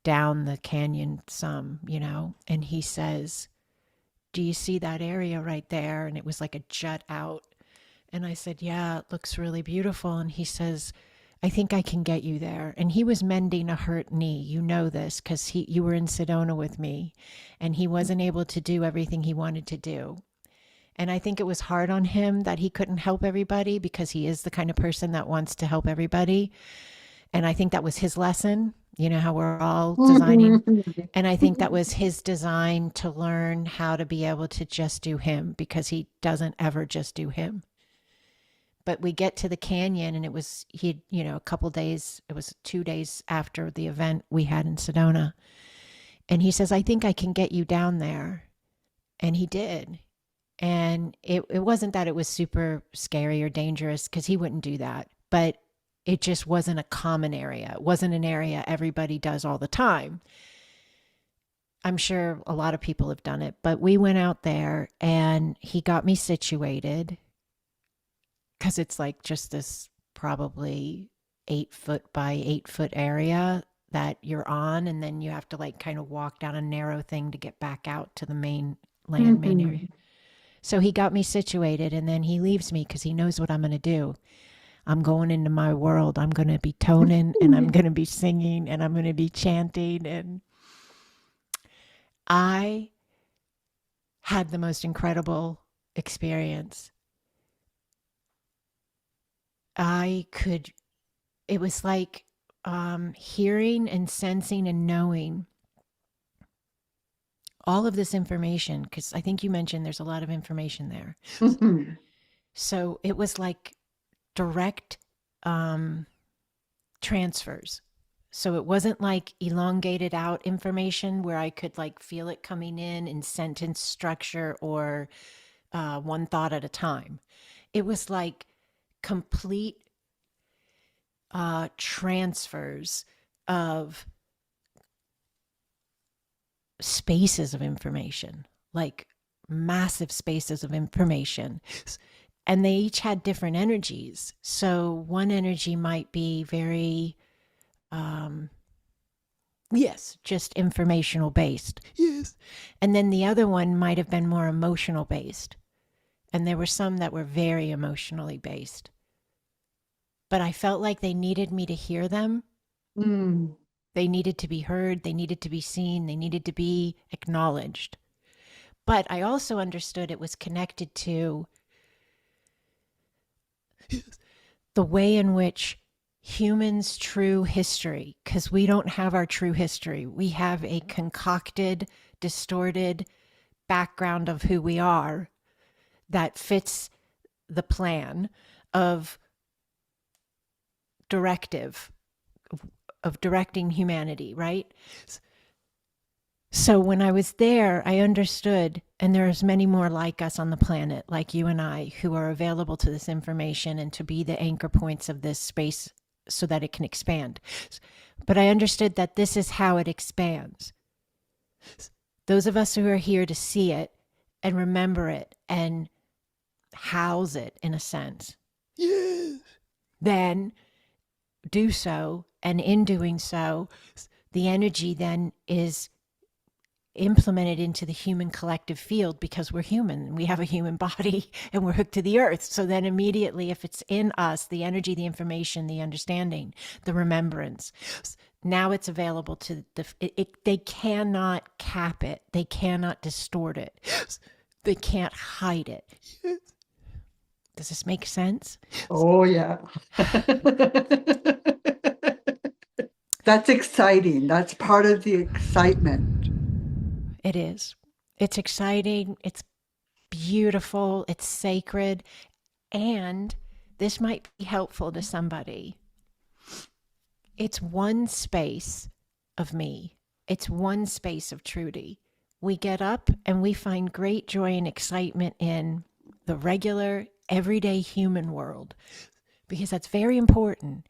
down the canyon some, and he says, "Do you see that area right there?" And it was like a jut out. And I said, "Yeah, it looks really beautiful." And he says, "I think I can get you there." And he was mending a hurt knee. You know this because you were in Sedona with me, and he wasn't able to do everything he wanted to do. And I think it was hard on him that he couldn't help everybody because he is the kind of person that wants to help everybody. And I think that was his lesson. You know how we're all designing. And I think that was his design to learn how to be able to just do him because he doesn't ever just do him. But we get to the canyon, and a couple days, it was 2 days after the event we had in Sedona. And he says, "I think I can get you down there." And he did. And it wasn't that it was super scary or dangerous because he wouldn't do that, but it just wasn't a common area. It wasn't an area everybody does all the time. I'm sure a lot of people have done it, but we went out there and he got me situated because it's like just this probably 8 foot by 8 foot area that you're on. And then you have to like kind of walk down a narrow thing to get back out to the main area. Mhm. So he got me situated and then he leaves me because he knows what I'm going to do. I'm going into my world. I'm going to be toning and I'm going to be singing and I'm going to be chanting. And I had the most incredible experience. I could, it was like hearing and sensing and knowing all of this information, because I think you mentioned there's a lot of information there. Mhm. So it was like direct um, transfers. So it wasn't like elongated out information where I could like feel it coming in sentence structure or one thought at a time. It was like complete transfers of spaces of information, like massive spaces of information. And they each had different energies. So one energy might be very, um, yes, just informational based. Yes. And then the other one might have been more emotional based. And there were some that were very emotionally based. But I felt like they needed me to hear them. Mm. They needed to be heard. They needed to be seen. They needed to be acknowledged. But I also understood it was connected to the way in which humans' true history, because we don't have our true history, we have a concocted, distorted background of who we are that fits the plan of directive of directing humanity, right? So when I was there, I understood, and there's many more like us on the planet, like you and I, who are available to this information and to be the anchor points of this space so that it can expand. But I understood that this is how it expands. Those of us who are here to see it and remember it and house it in a sense, yes, then do so. And in doing so, the energy then is implemented into the human collective field because we're human. We have a human body and we're hooked to the earth. So then immediately, if it's in us, the energy, the information, the understanding, the remembrance, now it's available to they cannot cap it. They cannot distort it. They can't hide it. Does this make sense? Oh, yeah. That's exciting. That's part of the excitement. It is. It's exciting. It's beautiful. It's sacred. And this might be helpful to somebody. It's one space of me, it's one space of Trudy. We get up and we find great joy and excitement in the regular, everyday human world because that's very important.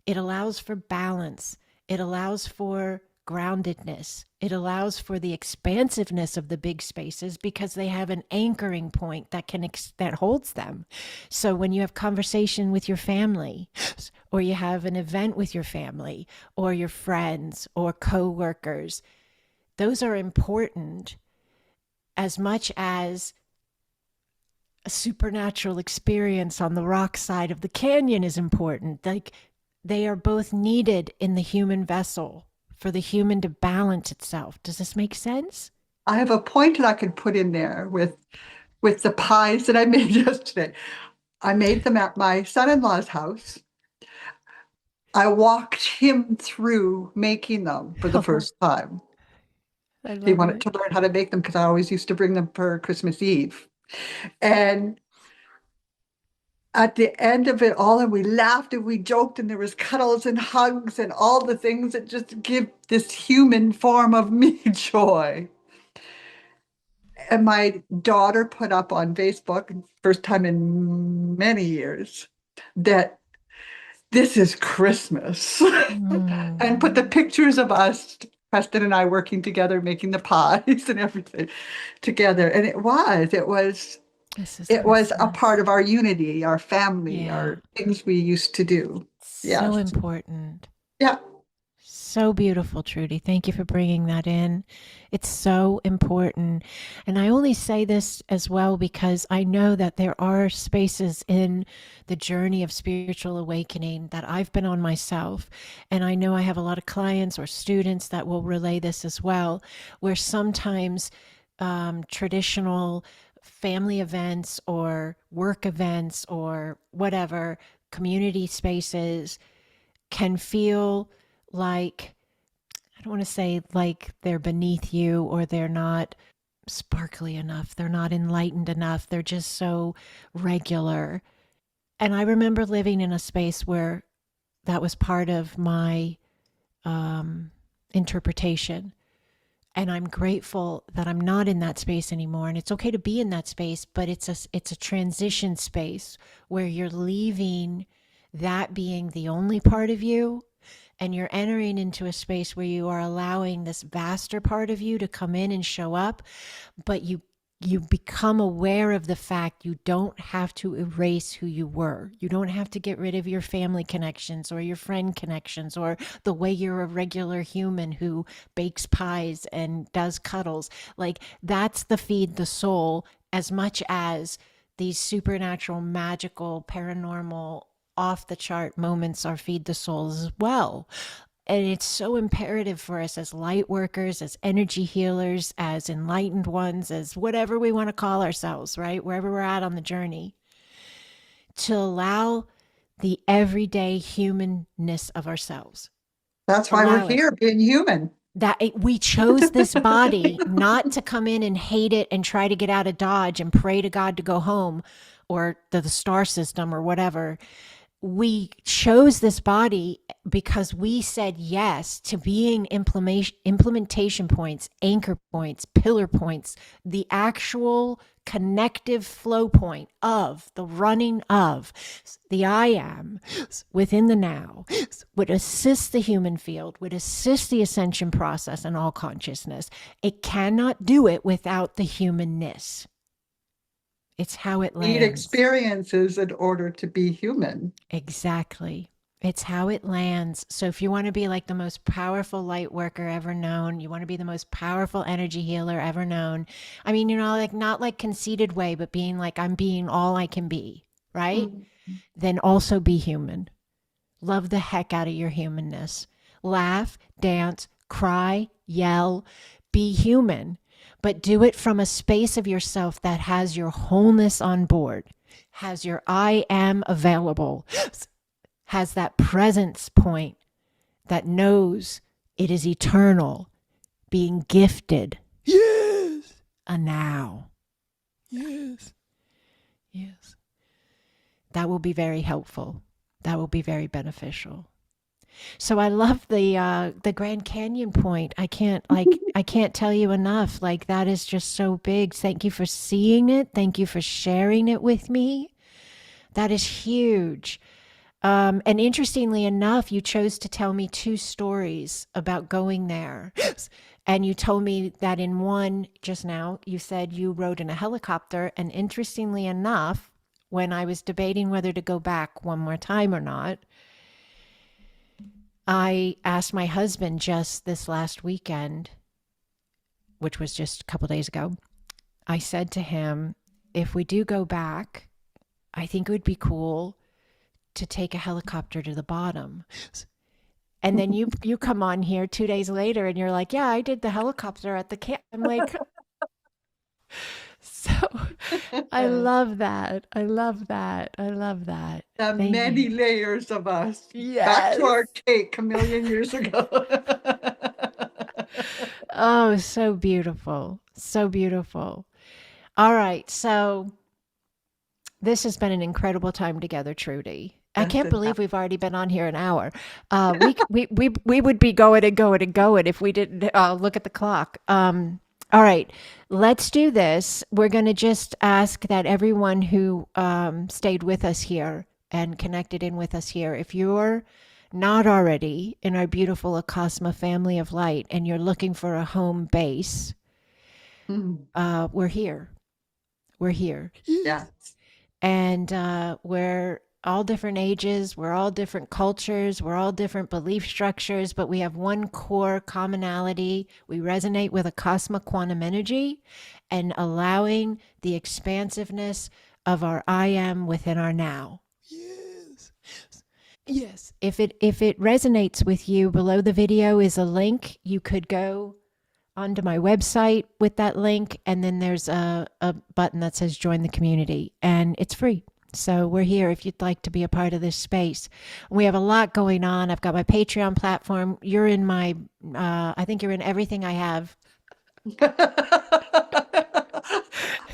It allows for balance, it allows for groundedness, it allows for the expansiveness of the big spaces because they have an anchoring point that holds them. So when you have conversation with your family or you have an event with your family or your friends or coworkers, those are important as much as a supernatural experience on the rock side of the canyon is important. Like they are both needed in the human vessel for the human to balance itself. Does this make sense? I have a point that I could put in there with the pies that I made yesterday. I made them at my son-in-law's house. I walked him through making them for the Oh, first time. I He love wanted it. to learn how to make them because I always used to bring them for Christmas Eve. And at the end of it all, and we laughed and we joked, and there was cuddles and hugs and all the things that just give this human form of me joy. And my daughter put up on Facebook, first time in many years, that this is Christmas and put the Mm. pictures of us Preston and I working together, making the pies and everything together. And This is it was a Christmas. part of our unity, our family, Yeah. our things we used to do. So Yes. important. Yeah, So beautiful, Trudy. Thank you for bringing that in. It's so important. And I only say this as well because I know that there are spaces in the journey of spiritual awakening that I've been on myself. And I know I have a lot of clients or students that will relay this as well, where sometimes traditional family events or work events or whatever, community spaces can feel like, I don't want to say like they're beneath you or they're not sparkly enough, they're not enlightened enough, they're just so regular. And I remember living in a space where that was part of my um, interpretation. And I'm grateful that I'm not in that space anymore. And it's okay to be in that space, but it's a transition space where you're leaving that being the only part of you, and you're entering into a space where you are allowing this vaster part of you to come in and show up, but you become aware of the fact you don't have to erase who you were. You don't have to get rid of your family connections or your friend connections or the way you're a regular human who bakes pies and does cuddles. Like, that's the feed the soul as much as these supernatural, magical, paranormal, off the chart moments are feed the soul as well. And it's so imperative for us as light workers, as energy healers, as enlightened ones, as whatever we want to call ourselves, right? Wherever we're at on the journey, to allow the everyday humanness of ourselves. that's why we're Allow it. here, being human. We chose this body not to come in and hate it and try to get out of Dodge and pray to God to go home or the star system or whatever. We chose this body because we said yes to being implementation points, anchor points, pillar points, the actual connective flow point of the running of the I am within the now, would assist the human field, would assist the ascension process and all consciousness. It cannot do it without the humanness. It's how it Need lands. experiences in order to be human. Exactly. It's how it lands. So if you want to be like the most powerful light worker ever known, you want to be the most powerful energy healer ever known. I mean, like not like conceited way, but being like, I'm being all I can be, right? Mm. Then also be human. Love the heck out of your humanness. Laugh, dance, cry, yell, be human, but do it from a space of yourself that has your wholeness on board, has your I am available, has that presence point that knows it is eternal, being gifted. Yes. A now. Yes. Yes. That will be very helpful. That will be very beneficial. So I love the Grand Canyon point. I can't tell you enough. Like, that is just so big. Thank you for seeing it. Thank you for sharing it with me. That is huge. And interestingly enough, you chose to tell me two stories about going there. And you told me that in one just now, you said you rode in a helicopter. And interestingly enough, when I was debating whether to go back one more time or not, I asked my husband just this last weekend, which was just a couple days ago. I said to him, if we do go back, I think it would be cool to take a helicopter to the bottom. And then you come on here 2 days later and you're like, yeah, I did the helicopter at the camp. I'm like, so I love that. I love that. I love that. The Thank you. many layers of us. Back to Yes. our cake a million years ago. Oh, so beautiful. So beautiful. All right. So this has been an incredible time together, Trudy. I Yes, can't it believe we've already been on here an hour. We would be going and going and going if we didn't look at the clock. All right, let's do this. We're going to just ask that everyone who stayed with us here and connected in with us here, if you're not already in our beautiful Acasma family of light and you're looking for a home base, Mm. we're here. We're here. Yes. And we're all different ages, we're all different cultures, we're all different belief structures, but we have one core commonality. We resonate with a cosmic quantum energy and allowing the expansiveness of our I am within our now. Yes. Yes. If it resonates with you, below the video is a link. You could go onto my website with that link, and then there's a button that says join the community, and it's free. So we're here if you'd like to be a part of this space. We have a lot going on. I've got my Patreon platform. You're in my, I think you're in everything I have.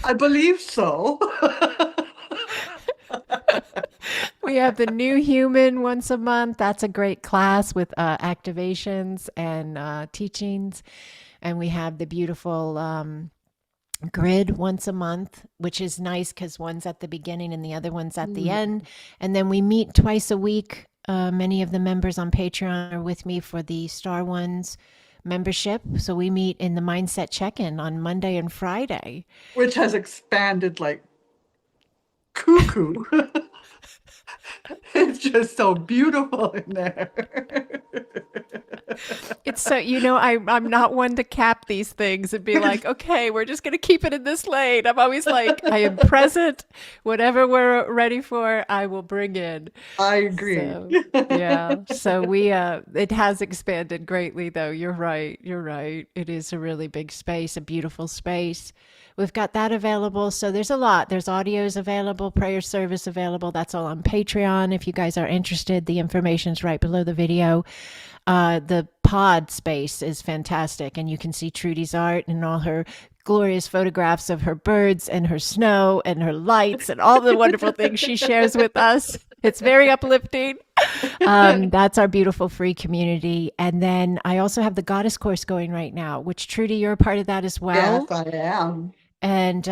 I believe so. We have the new human once a month. That's a great class with activations and teachings. And we have the beautiful grid once a month, which is nice because one's at the beginning and the other one's at the Mm. end. And then we meet twice a week. Many of the members on Patreon are with me for the Star Ones membership. So we meet in the Mindset Check In on Monday and Friday. Which has expanded like cuckoo. It's just so beautiful in there. It's so, I'm not one to cap these things and be like, okay, we're just going to keep it in this lane. I'm always like, I am present. Whatever we're ready for, I will bring in. I agree. So, yeah. So it has expanded greatly, though. You're right. You're right. It is a really big space, a beautiful space. We've got that available. So there's a lot. There's audios available, prayer service available. That's all on Patreon. If you guys are interested, the information's right below the video. The pod space is fantastic, and you can see Trudy's art and all her glorious photographs of her birds and her snow and her lights and all the wonderful things she shares with us. It's very uplifting. That's our beautiful free community. And then I also have the Goddess course going right now, which Trudy, you're a part of that as well. Yes, I am. And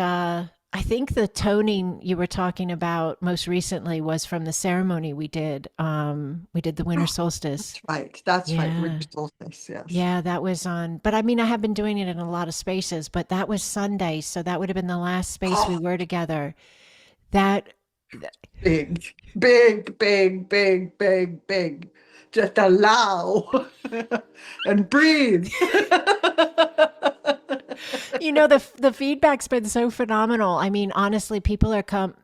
I think the toning you were talking about most recently was from the ceremony we did. We did the winter solstice. That's right. That's right. Yeah. Winter solstice, yes. Yeah, that was on. But I mean, I have been doing it in a lot of spaces, but that was Sunday. So that would have been the last space we Oh, were together. That, big, big, big, big, big, big. Just allow and breathe. the feedback's been so phenomenal. I mean, honestly, people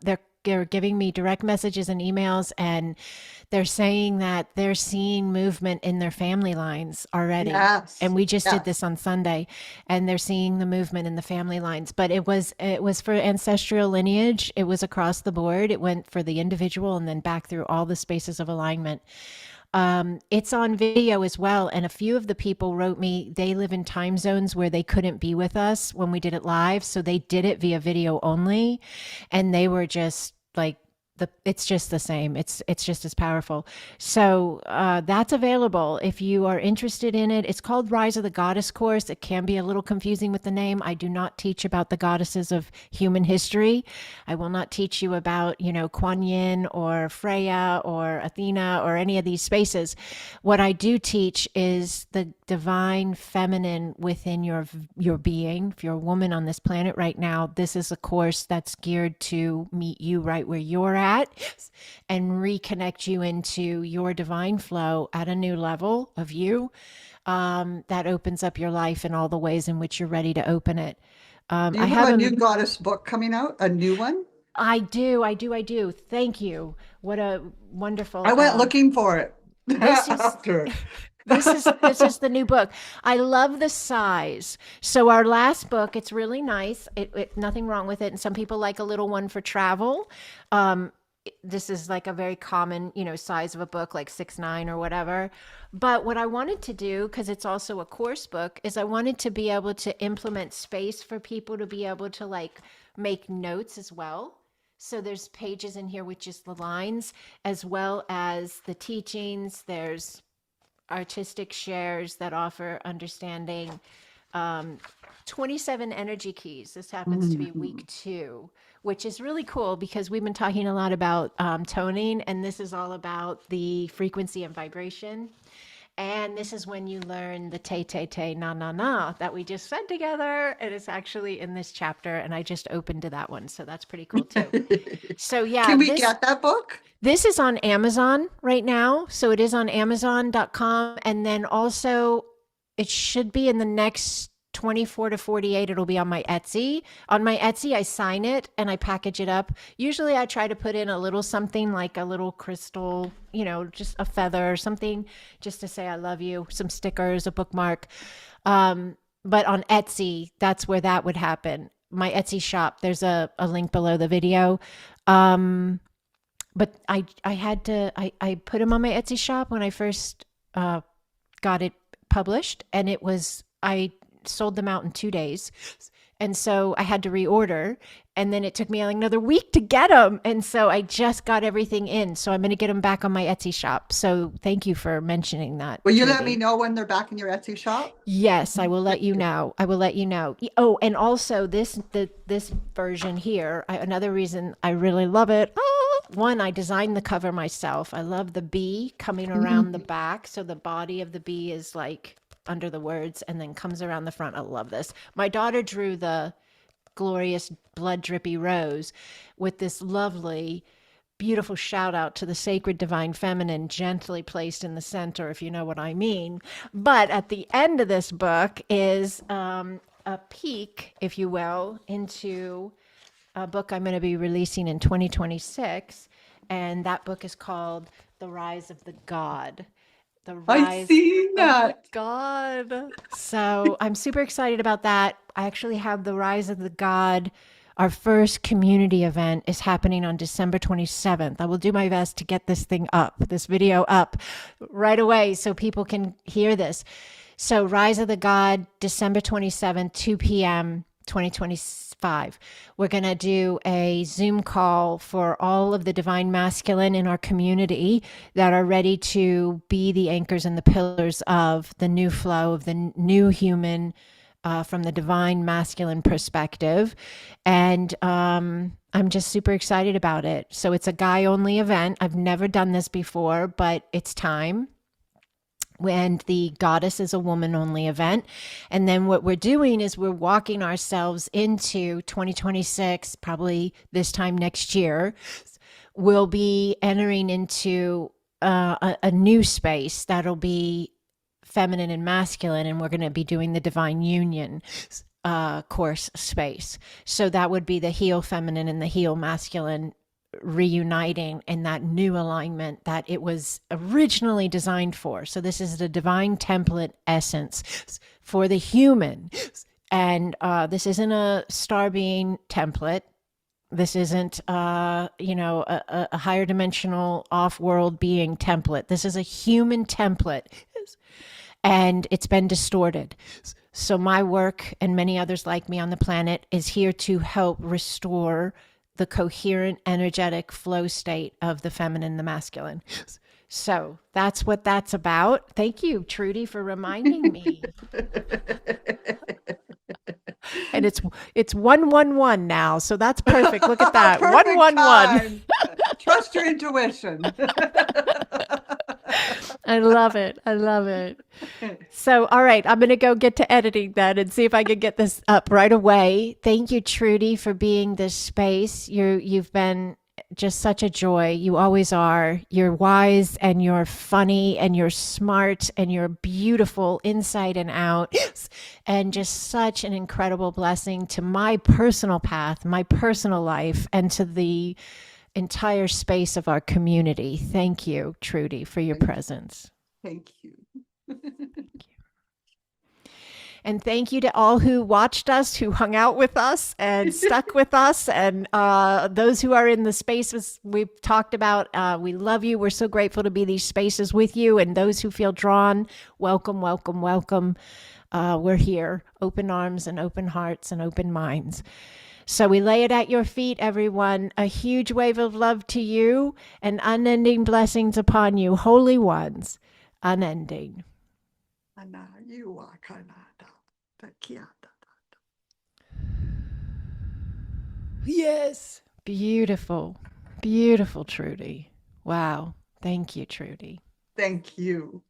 they're giving me direct messages and emails, and they're saying that they're seeing movement in their family lines already. Yes, And we just did yes. this on Sunday, and they're seeing the movement in the family lines. But it was for ancestral lineage. It was across the board. It went for the individual and then back through all the spaces of alignment. It's on video as well. And a few of the people wrote me, they live in time zones where they couldn't be with us when we did it live. So they did it via video only. And they were just like, it's just the same. It's just as powerful. So that's available if you are interested in it. It's called Rise of the Goddess course. It can be a little confusing with the name. I do not teach about the goddesses of human history. I will not teach you about, Kuan Yin or Freya or Athena or any of these spaces. What I do teach is the divine feminine within your being. If you're a woman on this planet right now, this is a course that's geared to meet you right where you're at and reconnect you into your divine flow at a new level of you, that opens up your life in all the ways in which you're ready to open it. Do I you have have a a new goddess book coming out? A new one? I do. Thank you. What a wonderful I went looking for it this is after. this is the new book. I love the size. So our last book, it's really nice. Nothing wrong with it. And some people like a little one for travel. This is like a very common, size of a book, like 6'9" or whatever. But what I wanted to do, because it's also a course book, is I wanted to be able to implement space for people to be able to like make notes as well. So there's pages in here with just the lines, as well as the teachings. There's artistic shares that offer understanding. 27 energy keys. This happens to be Mhm. week 2, which is really cool because we've been talking a lot about toning, and this is all about the frequency and vibration. And this is when you learn the te te te na na na that we just said together. And it's actually in this chapter, and I just opened to that one, so that's pretty cool too. So yeah, Can we this get that book? this is on Amazon right now. So it is on Amazon.com. And then also, it should be in the next 24 to 48. It'll be on my Etsy. On my Etsy, I sign it and I package it up. Usually, I try to put in a little something like a little crystal, just a feather or something, just to say I love you, some stickers, a bookmark. But on Etsy, that's where that would happen. My Etsy shop, there's a link below the video. But I had to I put them on my Etsy shop when I first got it published, and I sold them out in 2 days, and so I had to reorder, and then it took me like another week to get them, and so I just got everything in, so I'm going to get them back on my Etsy shop. So thank you for mentioning that, Will you let me Trudy. know when they're back in your Etsy shop? Yes, I will let you know. I will let you know. Oh, and also this version here, another reason I really love it. One, I designed the cover myself. I love the bee coming around the back, so the body of the bee is like under the words and then comes around the front. I love this. My daughter drew the glorious blood drippy rose with this lovely beautiful shout out to the sacred divine feminine gently placed in the center, if you know what I mean. But at the end of this book is a peek, if you will, into a book I'm going to be releasing in 2026. And that book is called The Rise of the God. The I've Rise seen of the that. God. So I'm super excited about that. I actually have The Rise of the God. Our first community event is happening on December 27th. I will do my best to get this video up right away so people can hear this. So Rise of the God, December 27th, 2 p.m., 2025. We're going to do a Zoom call for all of the divine masculine in our community that are ready to be the anchors and the pillars of the new flow of the new human from the divine masculine perspective. And I'm just super excited about it. So it's a guy only event. I've never done this before, but it's time. And the Goddess is a woman only event. And then what we're doing is we're walking ourselves into 2026, probably this time next year. We'll be entering into a new space that'll be feminine and masculine, and we're going to be doing the divine union course space. So that would be the heal feminine and the heal masculine reuniting in that new alignment that it was originally designed for. So this is the divine template essence for the human. And this isn't a star being template. This isn't, a higher dimensional off-world being template. This is a human template, and it's been distorted. So my work and many others like me on the planet is here to help restore the coherent energetic flow state of the feminine and the masculine. So that's what that's about. Thank you, Trudy, for reminding me. And it's 111 now, so that's perfect. Look at that. Perfect 111. time. Trust your intuition. I love it. I love it. So, all right, I'm going to go get to editing then and see if I can get this up right away. Thank you, Trudy, for being this space. You've been just such a joy. You always are. You're wise and you're funny and you're smart and you're beautiful inside and out, and just such an incredible blessing to my personal path, my personal life, and to the entire space of our community. Thank you, Trudy, for your presence. Thank you. And thank you to all who watched us, who hung out with us and stuck with us, and those who are in the spaces we've talked about. We love you. We're so grateful to be these spaces with you. And those who feel drawn, welcome, welcome, welcome. We're here, open arms and open hearts and open minds. So we lay it at your feet, everyone. A huge wave of love to you and unending blessings upon you, holy ones, unending. Ana, you are Kanada. Yes. Beautiful. Beautiful, Trudy. Wow. Thank you, Trudy. Thank you.